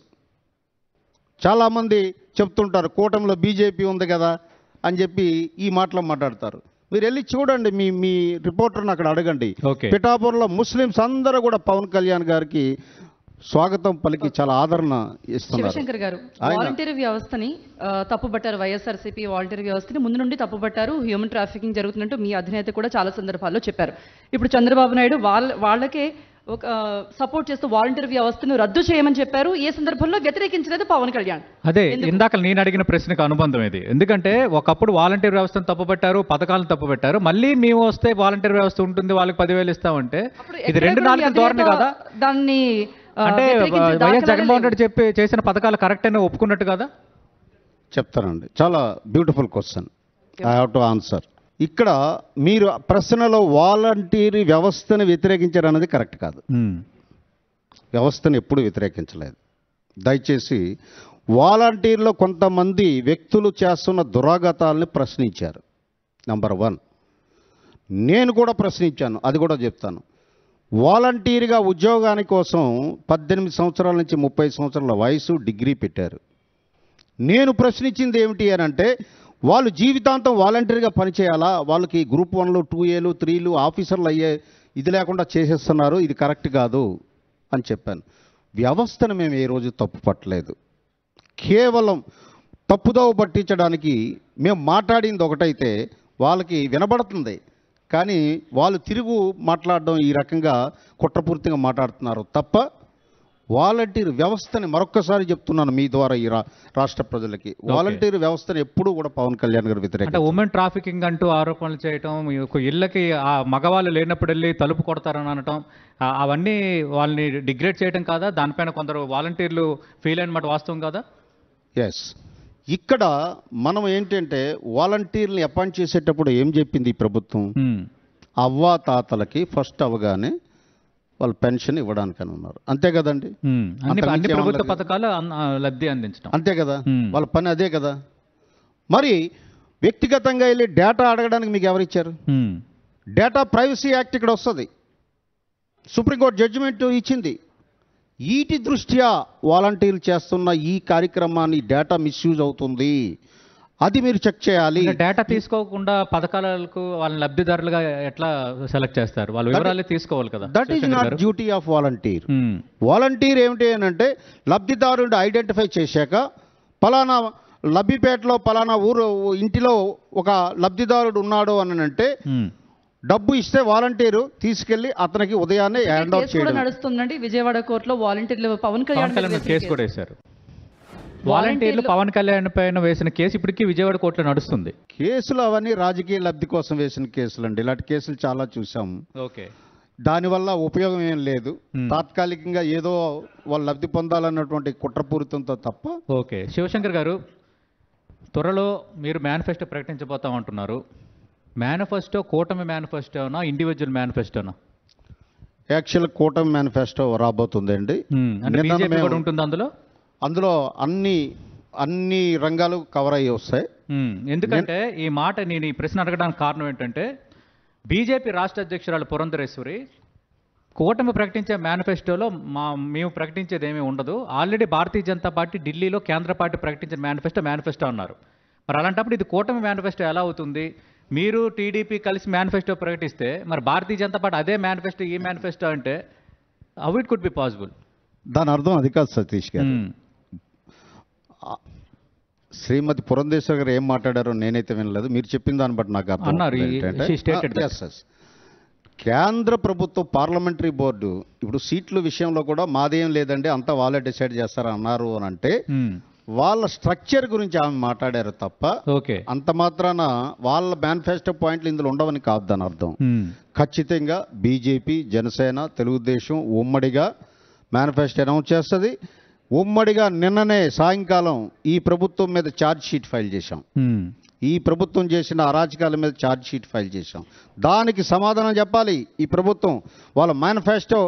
చాలామంది చెప్తుంటారు కూటమిలో బీజేపీ ఉంది కదా అని చెప్పి ఈ మాటలు మాట్లాడతారు. మీరు వెళ్ళి చూడండి, మీ రిపోర్టర్ని అక్కడ అడగండి. పిఠాపురంలో ముస్లిమ్స్ అందరూ కూడా పవన్ కళ్యాణ్ గారికి స్వాగతం పలికి చాలా ఆదరణ ఇస్తున్నారు. శివశంకర్ గారు వాలంటీర్ వ్యవస్థని తప్పుబట్టారు. వైఎస్ఆర్సీపీ వాలంటీర్ వ్యవస్థని ముందు నుండి తప్పుబట్టారు. హ్యూమన్ ట్రాఫికింగ్ జరుగుతున్నట్టు మీ అధినేత కూడా చాలా సందర్భాల్లో చెప్పారు. ఇప్పుడు చంద్రబాబు నాయుడు వాళ్ళకే ఒక సపోర్ట్ చేస్తూ వాలంటీర్ వ్యవస్థను రద్దు చేయమని చెప్పారు. ఏ సందర్భంలో వ్యతిరేకించలేదు పవన్ కళ్యాణ్. అదే ఇందాక నేను అడిగిన ప్రశ్నకు అనుబంధం ఇది. ఎందుకంటే ఒకప్పుడు వాలంటీర్ వ్యవస్థను తప్పుపెట్టారు, పథకాలను తప్పుపెట్టారు. మళ్ళీ మేము వస్తే వాలంటీర్ వ్యవస్థ ఉంటుంది, వాళ్ళకి 10,000 ఇస్తామంటే ఇది 2-4 ధోరణి కదా. దాన్ని అంటే వైఎస్ జగన్మోహన్ రెడ్డి చేసిన పథకాలు కరెక్ట్ అని ఒప్పుకున్నట్టు కదా. చెప్తానండి. చాలా beautiful question. I have to answer. ఇక్కడ మీరు ప్రశ్నలో వాలంటీర్ వ్యవస్థను వ్యతిరేకించారు అన్నది కరెక్ట్ కాదు. వ్యవస్థను ఎప్పుడు వ్యతిరేకించలేదు. దయచేసి వాలంటీర్లో కొంతమంది వ్యక్తులు చేస్తున్న దురాగతాలని ప్రశ్నించారు. నంబర్ 1 నేను కూడా ప్రశ్నించాను, అది కూడా చెప్తాను. వాలంటీర్గా ఉద్యోగాని కోసం 18 సంవత్సరాల నుంచి 30 సంవత్సరాల వయసు, డిగ్రీ పెట్టారు. నేను ప్రశ్నించింది ఏమిటి అని అంటే, వాళ్ళు జీవితాంతం వాలంటీర్గా పనిచేయాలా, వాళ్ళకి గ్రూప్ 1లు 2Aలు 3లు ఆఫీసర్లు అయ్యే ఇది లేకుండా చేసేస్తున్నారు, ఇది కరెక్ట్ కాదు అని చెప్పాను. వ్యవస్థను మేము ఏ రోజు తప్పు పట్టలేదు. కేవలం తప్పుదోవ పట్టించడానికి మేము మాట్లాడింది ఒకటైతే వాళ్ళకి వినబడుతుంది, కానీ వాళ్ళు తిరుగు మాట్లాడడం ఈ రకంగా కుట్రపూర్తిగా మాట్లాడుతున్నారు తప్ప వాలంటీర్ వ్యవస్థని మరొక్కసారి చెప్తున్నాను మీ ద్వారా ఈ రాష్ట్ర ప్రజలకి, వాలంటీర్ వ్యవస్థను ఎప్పుడూ కూడా పవన్ కళ్యాణ్ గారు వ్యతిరేక. అంటే ఉమెన్ ట్రాఫికింగ్ అంటూ ఆరోపణలు చేయటం, ఇళ్ళకి ఆ మగవాళ్ళు లేనప్పుడు వెళ్ళి తలుపు కొడతారని అనటం, అవన్నీ వాళ్ళని డిగ్రేడ్ చేయడం కాదా? దానిపైన కొందరు వాలంటీర్లు ఫీల్ అయిన మాట వాస్తవం కాదా? ఎస్. ఇక్కడ మనం ఏంటంటే వాలంటీర్ని అపాయింట్ చేసేటప్పుడు ఏం చెప్పింది ఈ ప్రభుత్వం, అవ్వా తాతలకి ఫస్ట్ అవగానే వాళ్ళు పెన్షన్ ఇవ్వడానికని ఉన్నారు, అంతే కదండి. అన్ని ప్రభుత్వ పథకాలు లబ్ధి అందించడం, అంతే కదా, వాళ్ళ పని అదే కదా. మరి వ్యక్తిగతంగా వెళ్ళి డేటా అడగడానికి మీకు ఎవరిచ్చారు? డేటా ప్రైవసీ యాక్ట్ ఇక్కడ వస్తుంది, సుప్రీంకోర్టు జడ్జిమెంట్ ఇచ్చింది. వీటి దృష్ట్యా వాలంటీర్లు చేస్తున్న ఈ కార్యక్రమాన్ని డేటా మిస్యూజ్ అవుతుంది, అది మీరు చెక్ చేయాలి. డేటా తీసుకోకుండా పథకాలకు వాళ్ళని లబ్ధిదారులుగా ఎట్లా సెలెక్ట్ చేస్తారు? వాళ్ళ వివరాలు తీసుకోవాలి కదా. That is not duty of volunteer. Volunteer ఏమిటి అని అంటే, లబ్ధిదారుడు ఐడెంటిఫై చేశాక పలానా లబ్బిపేటలో పలానా ఊరు ఇంటిలో ఒక లబ్ధిదారుడు ఉన్నాడు అని అంటే డబ్బు ఇస్తే వాలంటీరు తీసుకెళ్లి అతనికి ఉదయాన్నే హ్యాండ్ అవుట్ చేయడం నడుస్తుందండి. విజయవాడ కోర్టులో వాలంటీర్లు పవన్ కళ్యాణ్ కేసు కూడా వేశారు. వాలంటీర్లు పవన్ కళ్యాణ్ పైన వేసిన కేసు ఇప్పటికీ విజయవాడ కోర్టులో నడుస్తుంది. కేసులు అవన్నీ రాజకీయ లబ్ధి కోసం వేసిన కేసులు అండి. ఇలాంటి కేసులు చాలా చూసాము. ఓకే, దానివల్ల ఉపయోగం ఏం లేదు. తాత్కాలికంగా ఏదో వాళ్ళు లబ్ధి పొందాలన్నటువంటి కుట్రపూరితంతో తప్ప. ఓకే, శివశంకర్ గారు, త్వరలో మీరు మేనిఫెస్టో ప్రకటించబోతామంటున్నారు. మేనిఫెస్టో కూటమి మేనిఫెస్టోనా, ఇండివిజువల్ మేనిఫెస్టోనా? యాక్చువల్ కూటమి మేనిఫెస్టో రాబోతుందండి. ఉంటుంది అందులో అన్ని రంగాలు కవర్ అయ్యి వస్తాయి. ఎందుకంటే ఈ మాట నేను ఈ ప్రశ్న అడగడానికి కారణం ఏంటంటే, బీజేపీ రాష్ట్ర అధ్యక్షురాలు పురంధరేశ్వరి కూటమి ప్రకటించే మేనిఫెస్టోలో మేము ప్రకటించేది ఏమీ ఉండదు, ఆల్రెడీ భారతీయ జనతా పార్టీ ఢిల్లీలో కేంద్ర పార్టీ ప్రకటించిన మేనిఫెస్టో అన్నారు. మరి అలాంటప్పుడు ఇది కూటమి మేనిఫెస్టో ఎలా అవుతుంది? మీరు టీడీపీ కలిసి మేనిఫెస్టో ప్రకటిస్తే మరి భారతీయ జనతా పార్టీ అదే మేనిఫెస్టో ఈ మేనిఫెస్టో అంటే how it could be possible? దాని అర్థం అది కాదు సతీష్ గారు. శ్రీమతి పురంధేశ్వరి గారు ఏం మాట్లాడారో నేనైతే వినలేదు, మీరు చెప్పిన దాన్ని బట్టి నాకు అర్థం. కేంద్ర ప్రభుత్వ పార్లమెంటరీ బోర్డు ఇప్పుడు సీట్ల విషయంలో కూడా మాదేం లేదండి, అంతా వాళ్ళే డిసైడ్ చేస్తారని అన్నారు అని అంటే వాళ్ళ స్ట్రక్చర్ గురించి ఆమె మాట్లాడారు తప్ప అంత మాత్రాన వాళ్ళ మేనిఫెస్టో పాయింట్లు ఇందులో ఉండవని కాదు దాని అర్థం. ఖచ్చితంగా బీజేపీ, జనసేన, తెలుగుదేశం ఉమ్మడిగా మేనిఫెస్టో అనౌన్స్ చేస్తుంది. ఉమ్మడిగా నిన్ననే సాయంకాలం ఈ ప్రభుత్వం మీద ఛార్జ్ షీట్ ఫైల్ చేశాం. ఈ ప్రభుత్వం చేసిన అరాచకాల మీద ఛార్జ్ షీట్ ఫైల్ చేశాం. దానికి సమాధానం చెప్పాలి ఈ ప్రభుత్వం. వాళ్ళ మేనిఫెస్టో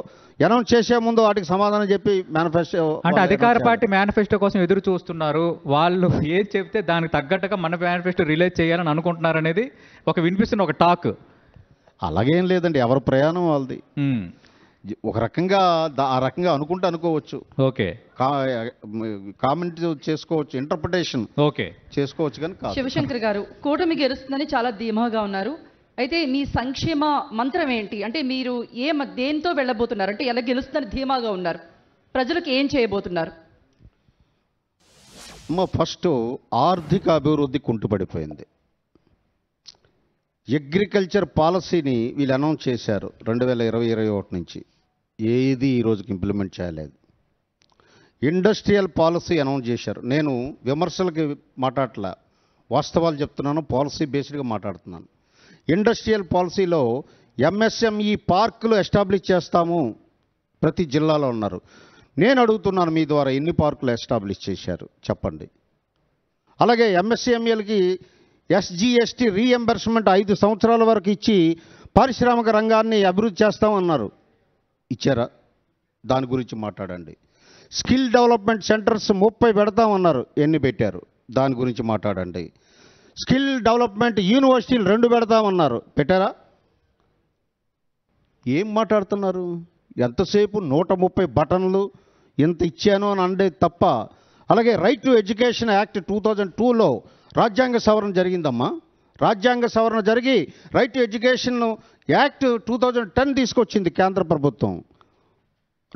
అనౌన్స్ చేసే ముందు వాటికి సమాధానం చెప్పి మేనిఫెస్టో అంటే అధికార పార్టీ మేనిఫెస్టో కోసం ఎదురు చూస్తున్నారు. వాళ్ళు ఏం చెప్తే దానికి తగ్గట్టుగా మన మేనిఫెస్టో రిలీజ్ చేయాలని అనుకుంటున్నారు అనేది ఒక వినిపిస్తున్న ఒక టాక్. అలాగేం లేదండి, ఎవరి ప్రయాణం వాళ్ళది. ఒక రకంగా ఆ రకంగా అనుకోవచ్చు. ఓకే, కామెంట్ చేసుకోవచ్చు, ఇంటర్ప్రిటేషన్ ఓకే చేసుకోవచ్చు. కానీ శివశంకర్ గారు, కూటమి గెలుస్తుందని చాలా ధీమాగా ఉన్నారు. అయితే మీ సంక్షేమ మంత్రం ఏంటి? అంటే మీరు దేంతో వెళ్ళబోతున్నారు? అంటే ఎలా గెలుస్తుందని ధీమాగా ఉన్నారు, ప్రజలకు ఏం చేయబోతున్నారు? ఫస్ట్ ఆర్థిక అభివృద్ధి కుంటుపడిపోయింది. అగ్రికల్చర్ పాలసీని వీళ్ళు అనౌన్స్ చేశారు 2020-21 నుంచి, ఏది ఈ రోజుకి ఇంప్లిమెంట్ చేయలేదు. ఇండస్ట్రియల్ పాలసీ అనౌన్స్ చేశారు. నేను విమర్శలకి మాట్లాడట్లా, వాస్తవాలు చెప్తున్నాను, పాలసీ బేస్డ్గా మాట్లాడుతున్నాను. ఇండస్ట్రియల్ పాలసీలో ఎంఎస్ఎంఈ పార్కులు ఎస్టాబ్లిష్ చేస్తాము ప్రతి జిల్లాలో ఉన్నారు. నేను అడుగుతున్నాను మీ ద్వారా, ఎన్ని పార్కులు ఎస్టాబ్లిష్ చేశారు చెప్పండి. అలాగే ఎంఎస్ఎంఈలకి ఎస్జిఎస్టీ రీఎంబర్స్మెంట్ 5 సంవత్సరాల వరకు ఇచ్చి పారిశ్రామిక రంగాన్ని అభివృద్ధి చేస్తామన్నారు. ఇచ్చారా? దాని గురించి మాట్లాడండి. Skill development centres 30 పెడతామన్నారు. ఎన్ని పెట్టారు? దాని గురించి మాట్లాడండి. స్కిల్ డెవలప్మెంట్ యూనివర్సిటీలు 2 పెడతామన్నారు. పెట్టారా? ఏం మాట్లాడుతున్నారు? ఎంతసేపు 130 బటన్లు ఎంత ఇచ్చాను అని అంటే తప్ప. అలాగే రైట్ టు ఎడ్యుకేషన్ యాక్ట్ 2002లో రాజ్యాంగ సవరణ జరిగిందమ్మా. రాజ్యాంగ సవరణ జరిగి రైట్ టు ఎడ్యుకేషన్ యాక్ట్ 2010 తీసుకొచ్చింది కేంద్ర ప్రభుత్వం.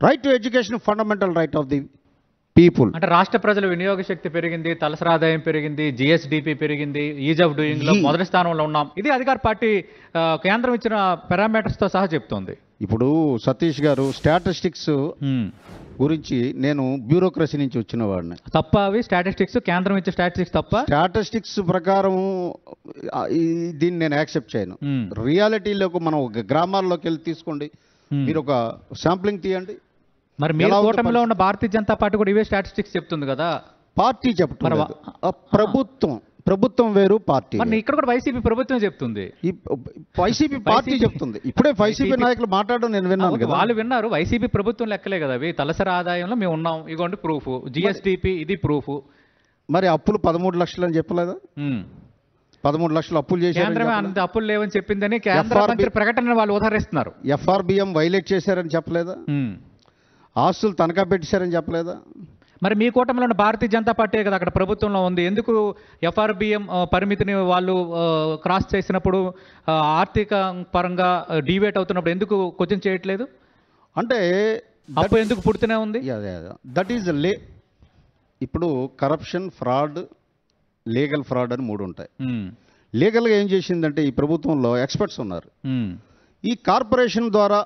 Right to education fundamental right of the people. అంటే రాష్ట్ర ప్రజల వినియోగ శక్తి పెరిగింది, తలసరి ఆదాయం పెరిగింది, జిఎస్డిపి పెరిగింది, ఈజ్ ఆఫ్ డూయింగ్ లో మొదటి స్థానంలో ఉన్నాం. ఇది అధికార పార్టీ కేంద్రం ఇచ్చిన పారామీటర్స్ తో సహా చెప్తోంది. ఇప్పుడు సతీష్ గారు స్టాటిస్టిక్స్ గురించి, నేను బ్యూరోక్రసీ నుంచి వచ్చిన వాడిని. తప్ప అవి స్టాటిస్టిక్స్, కేంద్రం ఇచ్చే స్టాటిస్టిక్స్ తప్ప? స్టాటిస్టిక్స్ ప్రకారం దీన్ని నేను యాక్సెప్ట్ చేయను. రియాలిటీలోకి మనం గ్రామాల్లోకి వెళ్ళి తీసుకోండి, మీరు ఒక శాంప్లింగ్ తీయండి. మరి మీరు కూటమిలో ఉన్న భారతీయ జనతా పార్టీ కూడా ఇవే స్టాటిస్టిక్స్ చెప్తుంది కదా. పార్టీ చెప్తున్నారు, ప్రభుత్వం వేరు, పార్టీ. మరి ఇక్కడ కూడా వైసీపీ ప్రభుత్వం చెప్తుంది, వైసీపీ పార్టీ చెప్తుంది. ఇప్పుడే వైసీపీ నాయకులు మాట్లాడడం నేను విన్నాను కదా. వాళ్ళు విన్నారు. వైసీపీ ప్రభుత్వం లెక్కలే కదా అవి. తలసరి ఆదాయంలో మేము ఉన్నాం, ఇగోండి ప్రూఫ్. జిఎస్డిపి ఇది ప్రూఫ్. మరి అప్పులు 13 లక్షలు అని చెప్పలేదా? 13 లక్షలు అప్పులు చేశారు. కేంద్రమే అంత అప్పులు లేవని చెప్పిందని కేంద్ర మంత్రి ప్రకటన వాళ్ళు ఉదహరిస్తున్నారు. ఎఫ్ఆర్బిఎం వైలేట్ చేశారని చెప్పలేదా? ఆస్తులు తనఖా పెట్టేశారని చెప్పలేదా? మరి మీ కూటమిలో ఉన్న భారతీయ జనతా పార్టీ కదా అక్కడ ప్రభుత్వంలో ఉంది. ఎందుకు ఎఫ్ఆర్బిఎం పరిమితిని వాళ్ళు క్రాస్ చేసినప్పుడు, ఆర్థిక పరంగా డివేట్ అవుతున్నప్పుడు ఎందుకు క్వశ్చన్ చేయట్లేదు? అంటే అప్పు ఎందుకు పుడుతూనే ఉంది? దట్ ఈజ్ ఇప్పుడు కరప్షన్, ఫ్రాడ్, లీగల్ ఫ్రాడ్ అని 3 ఉంటాయి. లీగల్గా ఏం చేసిందంటే ఈ ప్రభుత్వంలో ఎక్స్పర్ట్స్ ఉన్నారు. ఈ కార్పొరేషన్ ద్వారా,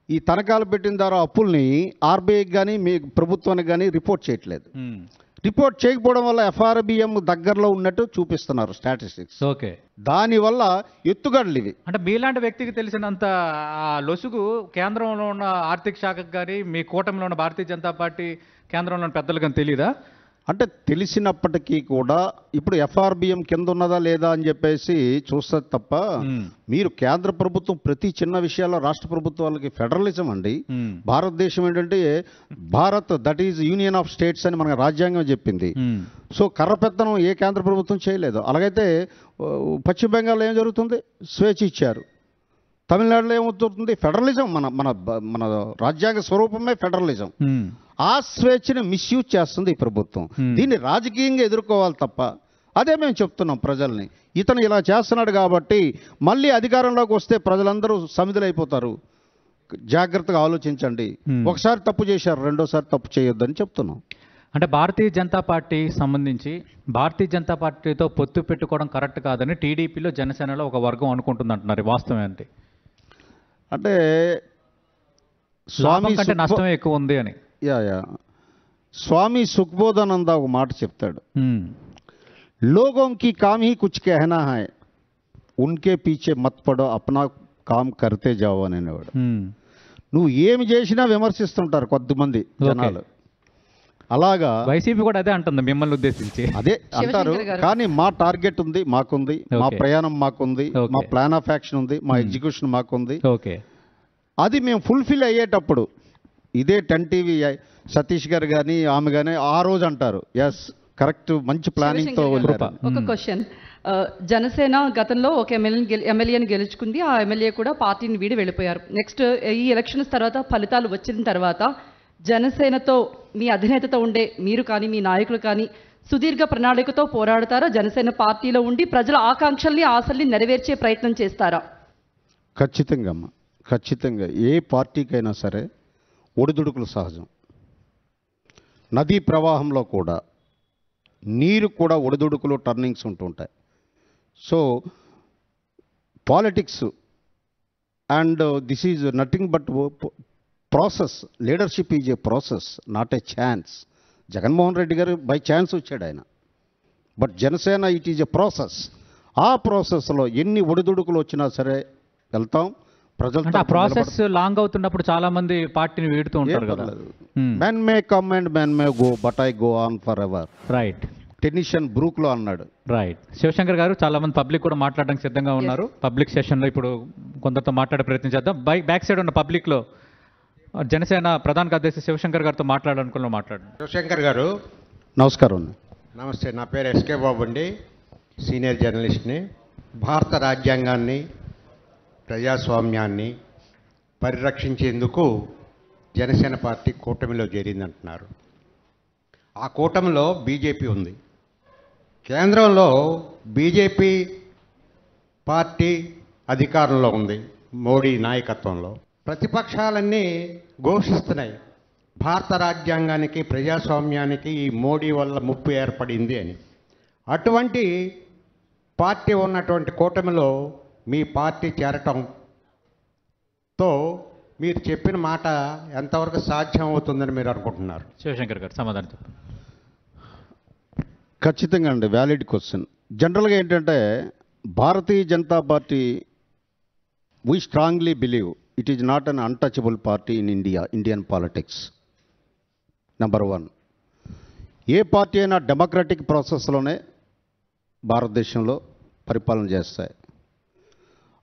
ఈ తనఖాలు పెట్టిన ద్వారా అప్పుల్ని ఆర్బీఐకి కానీ మీ ప్రభుత్వానికి కానీ రిపోర్ట్ చేయట్లేదు. రిపోర్ట్ చేయకపోవడం వల్ల ఎఫ్ఆర్బిఎం దగ్గరలో ఉన్నట్టు చూపిస్తున్నారు స్టాటిస్టిక్స్. ఓకే, దానివల్ల ఎత్తుగడలు ఇవి. అంటే మీలాంటి వ్యక్తికి తెలిసినంత లొసుగు కేంద్రంలో ఉన్న ఆర్థిక శాఖకు కానీ మీ కూటమిలో ఉన్న భారతీయ జనతా పార్టీ కేంద్రంలో ఉన్న పెద్దలు కానీ తెలీదా? అంటే తెలిసినప్పటికీ కూడా ఇప్పుడు ఎఫ్ఆర్బిఎం కింద ఉన్నదా లేదా అని చెప్పేసి చూస్తుంది తప్ప, మీరు కేంద్ర ప్రభుత్వం ప్రతి చిన్న విషయాల్లో రాష్ట్ర ప్రభుత్వాలకి ఫెడరలిజం అండి. భారతదేశం ఏంటంటే Bharat, that is union of states అని మనకు రాజ్యాంగం చెప్పింది. సో కర్రపెత్తనం ఏ కేంద్ర ప్రభుత్వం చేయలేదు. అలాగైతే పశ్చిమ బెంగాల్లో ఏం జరుగుతుంది? స్వేచ్ఛ ఇచ్చారు. తమిళనాడులో ఏమవుతుంది? ఫెడరలిజం. మన మన మన రాజ్యాంగ స్వరూపమే ఫెడరలిజం. ఆ స్వేచ్ఛని మిస్యూజ్ చేస్తుంది ఈ ప్రభుత్వం. దీన్ని రాజకీయంగా ఎదుర్కోవాలి తప్ప. అదే మేము చెప్తున్నాం ప్రజల్ని. ఇతను ఇలా చేస్తున్నాడు కాబట్టి మళ్ళీ అధికారంలోకి వస్తే ప్రజలందరూ సమిధులైపోతారు. జాగ్రత్తగా ఆలోచించండి. ఒకసారి తప్పు చేశారు, రెండోసారి తప్పు చేయొద్దని చెప్తున్నాం. అంటే భారతీయ జనతా పార్టీ సంబంధించి భారతీయ జనతా పార్టీతో పొత్తు పెట్టుకోవడం కరెక్ట్ కాదని టీడీపీలో, జనసేనలో ఒక వర్గం అనుకుంటుంది అంటున్నారు. వాస్తవం ఏంటి? అంటే స్వామి కంటే నష్టమే ఎక్కువ ఉంది అని. స్వామి సుఖ్బోధానంద ఒక మాట చెప్తాడు, లోగోం కి కామ్ హీ కుచ్ कहना है ఉన్కే పీచే మత్ పడో అప్నా కామ్ కర్తే జావో అనేవాడు. నువ్వు ఏమి చేసినా విమర్శిస్తుంటారు కొద్దిమంది జనాలు. అలాగా వైసీపీ కూడా అదే అంటుంది మిమ్మల్ని ఉద్దేశించి. అదే అంటారు, కానీ మా టార్గెట్ ఉంది, మాకుంది, మా ప్రయాణం మాకుంది, మా ప్లాన్ ఆఫ్ యాక్షన్ ఉంది, మా ఎగ్జిక్యూషన్ మాకుంది. ఓకే, అది మేము ఫుల్ఫిల్ అయ్యేటప్పుడు ఇదే 10 టీవీ సతీష్ గారు కానీ ఆమె కానీ ఆ రోజు అంటారు, ఎస్ కరెక్ట్, మంచి ప్లానింగ్తో. ఒక క్వశ్చన్, జనసేన గతంలో ఒక ఎమ్మెల్యేని గెలుచుకుంది. ఆ ఎమ్మెల్యే కూడా పార్టీని వీడి వెళ్ళిపోయారు. నెక్స్ట్ ఈ ఎలక్షన్స్ తర్వాత ఫలితాలు వచ్చిన తర్వాత జనసేనతో మీ అధినేతతో ఉండే మీరు కానీ మీ నాయకులు కానీ సుదీర్ఘ ప్రణాళికతో పోరాడతారా? జనసేన పార్టీలో ఉండి ప్రజల ఆకాంక్షల్ని, ఆశల్ని నెరవేర్చే ప్రయత్నం చేస్తారా? ఖచ్చితంగా అమ్మా, ఖచ్చితంగా. ఏ పార్టీకైనా సరే ఒడిదుడుకులు సహజం. నదీ ప్రవాహంలో కూడా నీరు కూడా ఒడిదుడుకులు, టర్నింగ్స్ ఉంటుంటాయి. So politics and this is nothing but process. Leadership is a process, not a chance. Jaganmohan Reddy గారు బై ఛాన్స్ వచ్చాడు ఆయన, but Janasena it is a process. ఆ ప్రాసెస్లో ఎన్ని ఒడిదుడుకులు వచ్చినా సరే వెళ్తాం. ప్రజలతో ప్రాసెస్ లాంగ్ అవుతున్నప్పుడు చాలా మంది పార్టీని వీడుతూ ఉంటారు కదా. Men may come and men may go, but I go on for ever. Right. Tennyson బ్రూక్లో అన్నాడు. రైట్. శివశంకర్ గారు, చాలా మంది పబ్లిక్ కూడా మాట్లాడడానికి సిద్ధంగా ఉన్నారు. పబ్లిక్ సెషన్లో ఇప్పుడు కొందరితో మాట్లాడే ప్రయత్నం చేద్దాం. బ్యాక్ సైడ్ ఉన్న పబ్లిక్లో జనసేన ప్రధాన కార్యదర్శి శివశంకర్ గారితో మాట్లాడాలనుకున్న మాట్లాడండి. శివశంకర్ గారు నమస్కారం. నమస్తే. నా పేరు ఎస్కే బాబు అండి, సీనియర్ జర్నలిస్ట్ని. భారత రాజ్యాంగాన్ని, ప్రజాస్వామ్యాన్ని పరిరక్షించేందుకు జనసేన పార్టీ కూటమిలో చేరిందంటున్నారు. ఆ కూటమిలో బీజేపీ ఉంది. కేంద్రంలో బీజేపీ పార్టీ అధికారంలో ఉంది, మోడీ నాయకత్వంలో. ప్రతిపక్షాలన్నీ ఘోషిస్తున్నాయి భారత రాజ్యాంగానికి, ప్రజాస్వామ్యానికి ఈ మోడీ వల్ల ముప్పు ఏర్పడింది అని. అటువంటి పార్టీ ఉన్నటువంటి కూటమిలో మీ పార్టీ చేరటంతో మీరు చెప్పిన మాట ఎంతవరకు సాధ్యం అవుతుందని మీరు అనుకుంటున్నారు? శివశంకర్ గారు సమాధానం చెప్పండి. ఖచ్చితంగా అండి, వ్యాలిడ్ క్వశ్చన్. జనరల్గా ఏంటంటే Bharatiya Janata Party, we strongly believe it is not an untouchable party in Indian politics. Number 1, ఏ పార్టీ అయినా డెమోక్రటిక్ ప్రాసెస్లోనే భారతదేశంలో పరిపాలన చేస్తాయి.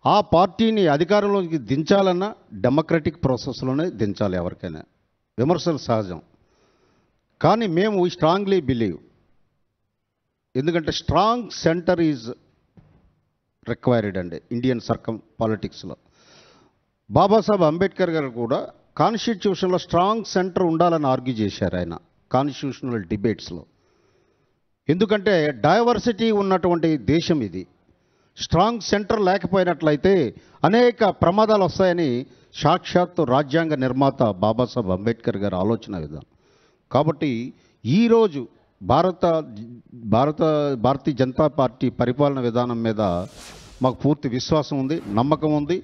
ఆ పార్టీని అధికారంలోకి దించాలన్నా డెమోక్రటిక్ ప్రాసెస్లోనే దించాలి. ఎవరికైనా విమర్శలు సహజం, కానీ మేము వీ స్ట్రాంగ్లీ బిలీవ్, ఎందుకంటే స్ట్రాంగ్ సెంటర్ ఈజ్ రిక్వైర్డ్ అండి ఇండియన్ పాలిటిక్స్లో. బాబాసాహెబ్ అంబేద్కర్ గారు కూడా కాన్స్టిట్యూషన్లో స్ట్రాంగ్ సెంటర్ ఉండాలని ఆర్గ్యూ చేశారు ఆయన కాన్స్టిట్యూషనల్ డిబేట్స్లో. ఎందుకంటే డైవర్సిటీ ఉన్నటువంటి దేశం ఇది. స్ట్రాంగ్ సెంటర్ లేకపోయినట్లయితే అనేక ప్రమాదాలు వస్తాయని సాక్షాత్తు రాజ్యాంగ నిర్మాత బాబాసాహెబ్ అంబేద్కర్ గారి ఆలోచన విధానం. కాబట్టి ఈరోజు భారతీయ జనతా పార్టీ పరిపాలన విధానం మీద మాకు పూర్తి విశ్వాసం ఉంది, నమ్మకం ఉంది.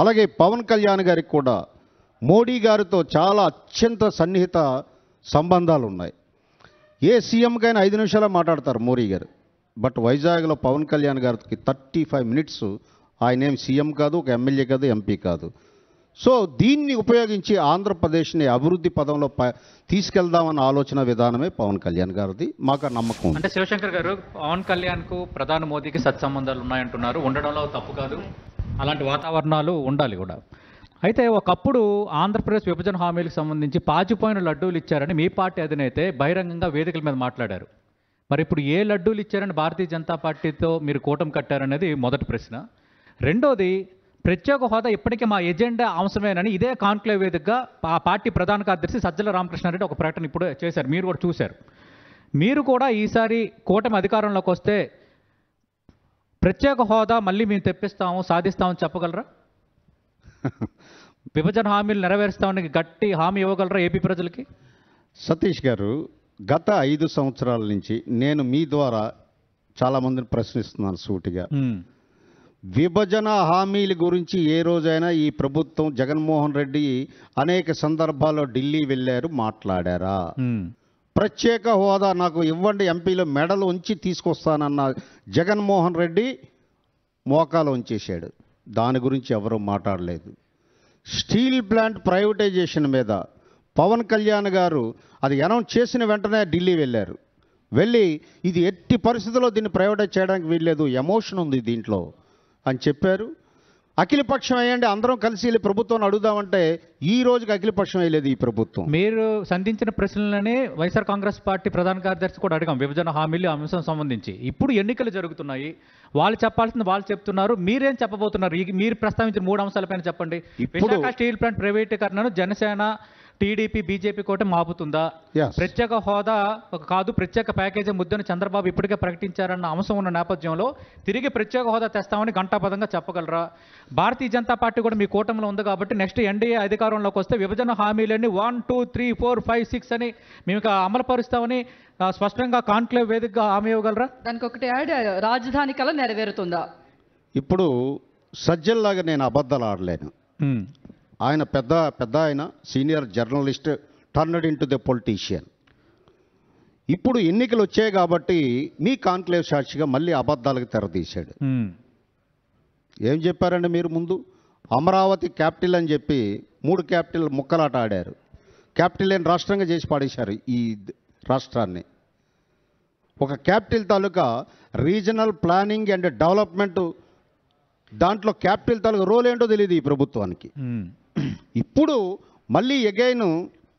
అలాగే పవన్ కళ్యాణ్ గారికి కూడా మోడీ గారితో చాలా అత్యంత సన్నిహిత సంబంధాలు ఉన్నాయి. ఏ సీఎంకైనా 5 నిమిషాలు మాట్లాడతారు మోడీ గారు. బట్ వైజాగ్లో పవన్ కళ్యాణ్ గారికి 35 మినిట్స్, ఆయన ఏం సీఎం కాదు, ఒక ఎమ్మెల్యే కాదు, ఎంపీ కాదు. సో దీన్ని ఉపయోగించి ఆంధ్రప్రదేశ్ని అభివృద్ధి పదంలో తీసుకెళ్దామన్న ఆలోచన విధానమే పవన్ కళ్యాణ్ గారిది. మాకు నమ్మకం. అంటే శివశంకర్ గారు, పవన్ కళ్యాణ్కు ప్రధాని మోదీకి సత్సంబంధాలు ఉన్నాయంటున్నారు. ఉండడంలో తప్పు కాదు, అలాంటి వాతావరణాలు ఉండాలి కూడా. అయితే ఒకప్పుడు ఆంధ్రప్రదేశ్ విభజన హామీలకు సంబంధించి పాచిపోయిన లడ్డూలు ఇచ్చారని మీ పార్టీ అధినేతే బహిరంగంగా వేదికల మీద మాట్లాడారు. మరి ఇప్పుడు ఏ లడ్డూలు ఇచ్చారని భారతీయ జనతా పార్టీతో మీరు కూటమి కట్టారనేది మొదటి ప్రశ్న. రెండోది, ప్రత్యేక హోదా ఇప్పటికే మా ఎజెండా అంశమేనని ఇదే కాన్క్లేవ్ వేదికగా ఆ పార్టీ ప్రధాన కార్యదర్శి సజ్జల రామకృష్ణారెడ్డి ఒక ప్రకటన ఇప్పుడు చేశారు. మీరు కూడా చూశారు. మీరు కూడా ఈసారి కూటమి అధికారంలోకి వస్తే ప్రత్యేక హోదా మళ్ళీ మేము తెప్పిస్తాము, సాధిస్తామని చెప్పగలరా? విభజన హామీలు నెరవేరుస్తామని గట్టి హామీ ఇవ్వగలరా ఏపీ ప్రజలకి? సతీష్ గారు, గత 5 సంవత్సరాల నుంచి నేను మీ ద్వారా చాలామందిని ప్రశ్నిస్తున్నాను సూటిగా. విభజన హామీల గురించి ఏ రోజైనా ఈ ప్రభుత్వం, జగన్మోహన్ రెడ్డి అనేక సందర్భాల్లో ఢిల్లీ వెళ్ళారు, మాట్లాడారా? ప్రత్యేక హోదా నాకు ఇవ్వండి, ఎంపీలో మెడలు ఉంచి తీసుకొస్తానన్న జగన్మోహన్ రెడ్డి మోకాలు ఉంచేశాడు. దాని గురించి ఎవరూ మాట్లాడలేదు. స్టీల్ ప్లాంట్ ప్రైవేటైజేషన్ మీద పవన్ కళ్యాణ్ గారు అది అనౌన్స్ చేసిన వెంటనే ఢిల్లీ వెళ్ళారు. వెళ్ళి ఇది ఎట్టి పరిస్థితుల్లో దీన్ని ప్రైవేటైజ్ చేయడానికి వీల్లేదు, ఎమోషన్ ఉంది దీంట్లో అని చెప్పారు. అఖిలపక్షం వేయండి, అందరం కలిసి వెళ్ళి ప్రభుత్వాన్ని అడుగుదామంటే ఈ రోజుకి అఖిలపక్షం వేయలేదు ఈ ప్రభుత్వం. మీరు సంధించిన ప్రశ్నలనే వైఎస్ఆర్ కాంగ్రెస్ పార్టీ ప్రధాన కార్యదర్శి కూడా అడిగాం విభజన హామీలు అంశం సంబంధించి. ఇప్పుడు ఎన్నికలు జరుగుతున్నాయి, వాళ్ళు చెప్పాల్సింది వాళ్ళు చెప్తున్నారు, మీరేం చెప్పబోతున్నారు? మీరు ప్రస్తావించిన 3 అంశాలపైన చెప్పండి. విశాఖ స్టీల్ ప్లాంట్ ప్రైవేటీకరణను జనసేన, టీడీపీ, బీజేపీ కూటమి ఆపుతుందా? ప్రత్యేక హోదా కాదు, ప్రత్యేక ప్యాకేజీ ముద్దను చంద్రబాబు ఇప్పటికే ప్రకటించారన్న అంశం ఉన్న నేపథ్యంలో తిరిగి ప్రత్యేక హోదా తెస్తామని ఘంటాపదంగా చెప్పగలరా? భారతీయ జనతా పార్టీ కూడా మీ కూటమిలో ఉంది కాబట్టి నెక్స్ట్ ఎన్డీఏ అధికారంలోకి వస్తే విభజన హామీలన్నీ 1, 2, 3, 4, 5, 6 అని మేము అమలుపరుస్తామని స్పష్టంగా కాన్క్లేవ్ వేదికగా హామీ ఇవ్వగలరా? దానికి ఒకటి యాడ్, రాజధాని కల నెరవేరుతుందా? ఇప్పుడు సజ్జల్లాగా నేను అబద్ధాలు ఆడలేను. ఆయన పెద్ద ఆయన senior journalist, turned in to the politician. ఇప్పుడు ఎన్నికలు వచ్చాయి కాబట్టి మీ కాన్క్లేవ్ సాక్షిగా మళ్ళీ అబద్ధాలకు తెరదీశాడు. ఏం చెప్పారండి మీరు? ముందు అమరావతి క్యాపిటల్ అని చెప్పి 3 క్యాపిటల్ ముక్కలాట ఆడారు. క్యాపిటల్ లేని రాష్ట్రంగా చేసి పాడేశారు ఈ రాష్ట్రాన్ని. ఒక capital taluka regional planning and development, దాంట్లో క్యాపిటల్ తాలూకా రోల్ ఏంటో తెలియదు ఈ ప్రభుత్వానికి. ఇప్పుడు మళ్ళీ అగైన్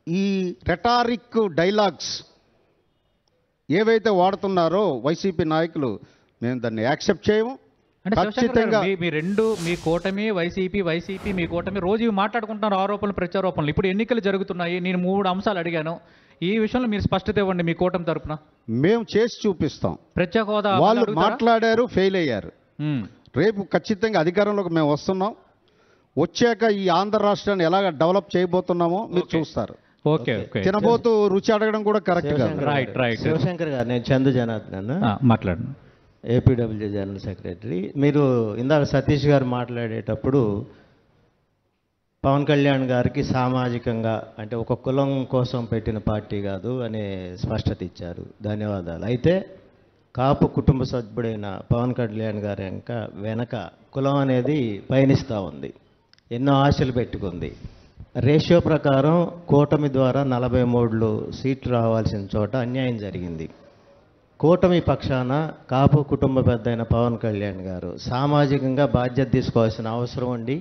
ఈ రెటారిక్ డైలాగ్స్ ఏవైతే వాడుతున్నారో వైసీపీ నాయకులు, మేము దాన్ని యాక్సెప్ట్ చేయము. అంటే ఖచ్చితంగా మీ కూటమి వైసీపీ మీ కూటమి రోజు ఇవి మాట్లాడుకుంటున్నారు, ఆరోపణలు ప్రత్యారోపణలు. ఇప్పుడు ఎన్నికలు జరుగుతున్నాయి, నేను 3 అంశాలు అడిగాను. ఈ విషయంలో మీరు స్పష్టత ఇవ్వండి మీ కూటమి తరపున. మేము చేసి చూపిస్తాం. ప్రత్యేక హోదా వాళ్ళు మాట్లాడారు, ఫెయిల్ అయ్యారు. రేపు ఖచ్చితంగా అధికారంలోకి మేము వస్తున్నాం. వచ్చాక ఈ ఆంధ్ర రాష్ట్రాన్ని ఎలాగ డెవలప్ చేయబోతున్నామో మీరు చూస్తారు. ఓకే. తినబోతూ రుచి అడగడం కూడా కరెక్ట్ కాదు. రైట్. శివశంకర్ గారు, నేను చందు జనార్దన్, మాట్లాడండి. APW general secretary. మీరు ఇందాక సతీష్ గారు మాట్లాడేటప్పుడు పవన్ కళ్యాణ్ గారికి సామాజికంగా అంటే ఒక కులం కోసం పెట్టిన పార్టీ కాదు అనే స్పష్టత ఇచ్చారు, ధన్యవాదాలు. అయితే కాపు కుటుంబ సభ్యుడైన పవన్ కళ్యాణ్ గారి వెనక కులం అనేది పయనిస్తూ ఉంది, ఎన్నో ఆశలు పెట్టుకుంది. రేషియో ప్రకారం కూటమి ద్వారా 43 సీట్లు రావాల్సిన చోట అన్యాయం జరిగింది. కూటమి పక్షాన కాపు కుటుంబ పెద్ద అయిన పవన్ కళ్యాణ్ గారు సామాజికంగా బాధ్యత తీసుకోవాల్సిన అవసరం ఉండి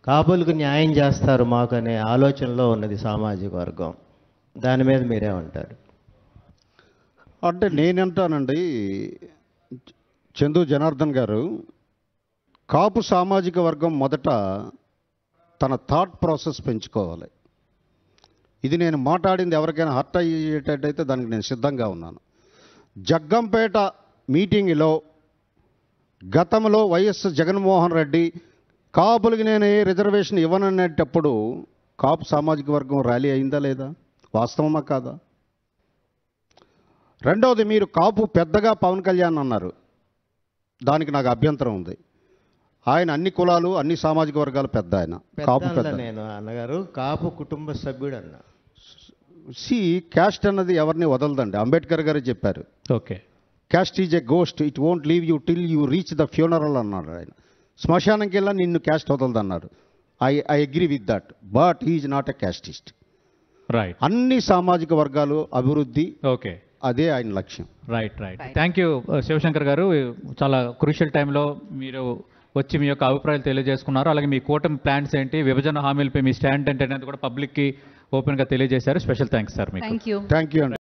కాపులకు న్యాయం చేస్తారు మాకు అనే ఆలోచనలో ఉన్నది సామాజిక వర్గం. దాని మీద మీరేమంటారు? అంటే నేనంటానండి, చందు జనార్దన్ గారు, కాపు సామాజిక వర్గం మొదట తన థాట్ ప్రాసెస్ పెంచుకోవాలి. ఇది నేను మాట్లాడింది ఎవరికైనా హర్ట్ అయ్యేటట్టయితే దానికి నేను సిద్ధంగా ఉన్నాను. జగ్గంపేట మీటింగ్లో గతంలో వైఎస్ జగన్మోహన్ రెడ్డి కాపులకి నేను ఏ రిజర్వేషన్ ఇవ్వననేటప్పుడు కాపు సామాజిక వర్గం ర్యాలీ అయిందా లేదా? వాస్తవమా కాదా? రెండవది, మీరు కాపు పెద్దగా పవన్ కళ్యాణ్ అన్నారు, దానికి నాకు అభ్యంతరం ఉంది. ఆయన అన్ని కులాలు అన్ని సామాజిక వర్గాలు పెద్ద, ఆయన కాపు పెద్ద. నేను అన్నగారు కాపు కుటుంబ సభ్యుడు అన్న. క్యాస్ట్ అన్నది ఎవరిని వదలదండి, అంబేద్కర్ గారు చెప్పారు. Okay, caste is a ghost, it won't leave you till you reach the funeral అన్నాడు ఆయన. శ్మశానంకి వెళ్ళా నిన్ను క్యాస్ట్ వదలదన్నాడు. I agree with that, but he's not a casteist. Right. అన్ని సామాజిక వర్గాలు అభివృద్ధి, ఓకే, అదే ఆయన లక్ష్యం. రైట్. థ్యాంక్ యూ శివశంకర్ గారు. చాలా క్రూషియల్ టైంలో మీరు వచ్చి మీ యొక్క అభిప్రాయాలు తెలియజేసుకున్నారు. అలాగే మీ కూటమి ప్లాన్స్ ఏంటి, విభజన హామీలపై మీ స్టాండ్ ఏంటి అనేది కూడా పబ్లిక్కి ఓపెన్గా తెలియజేశారు. స్పెషల్ థ్యాంక్స్ సార్ మీకు. Thank you. థ్యాంక్ యూ అండి.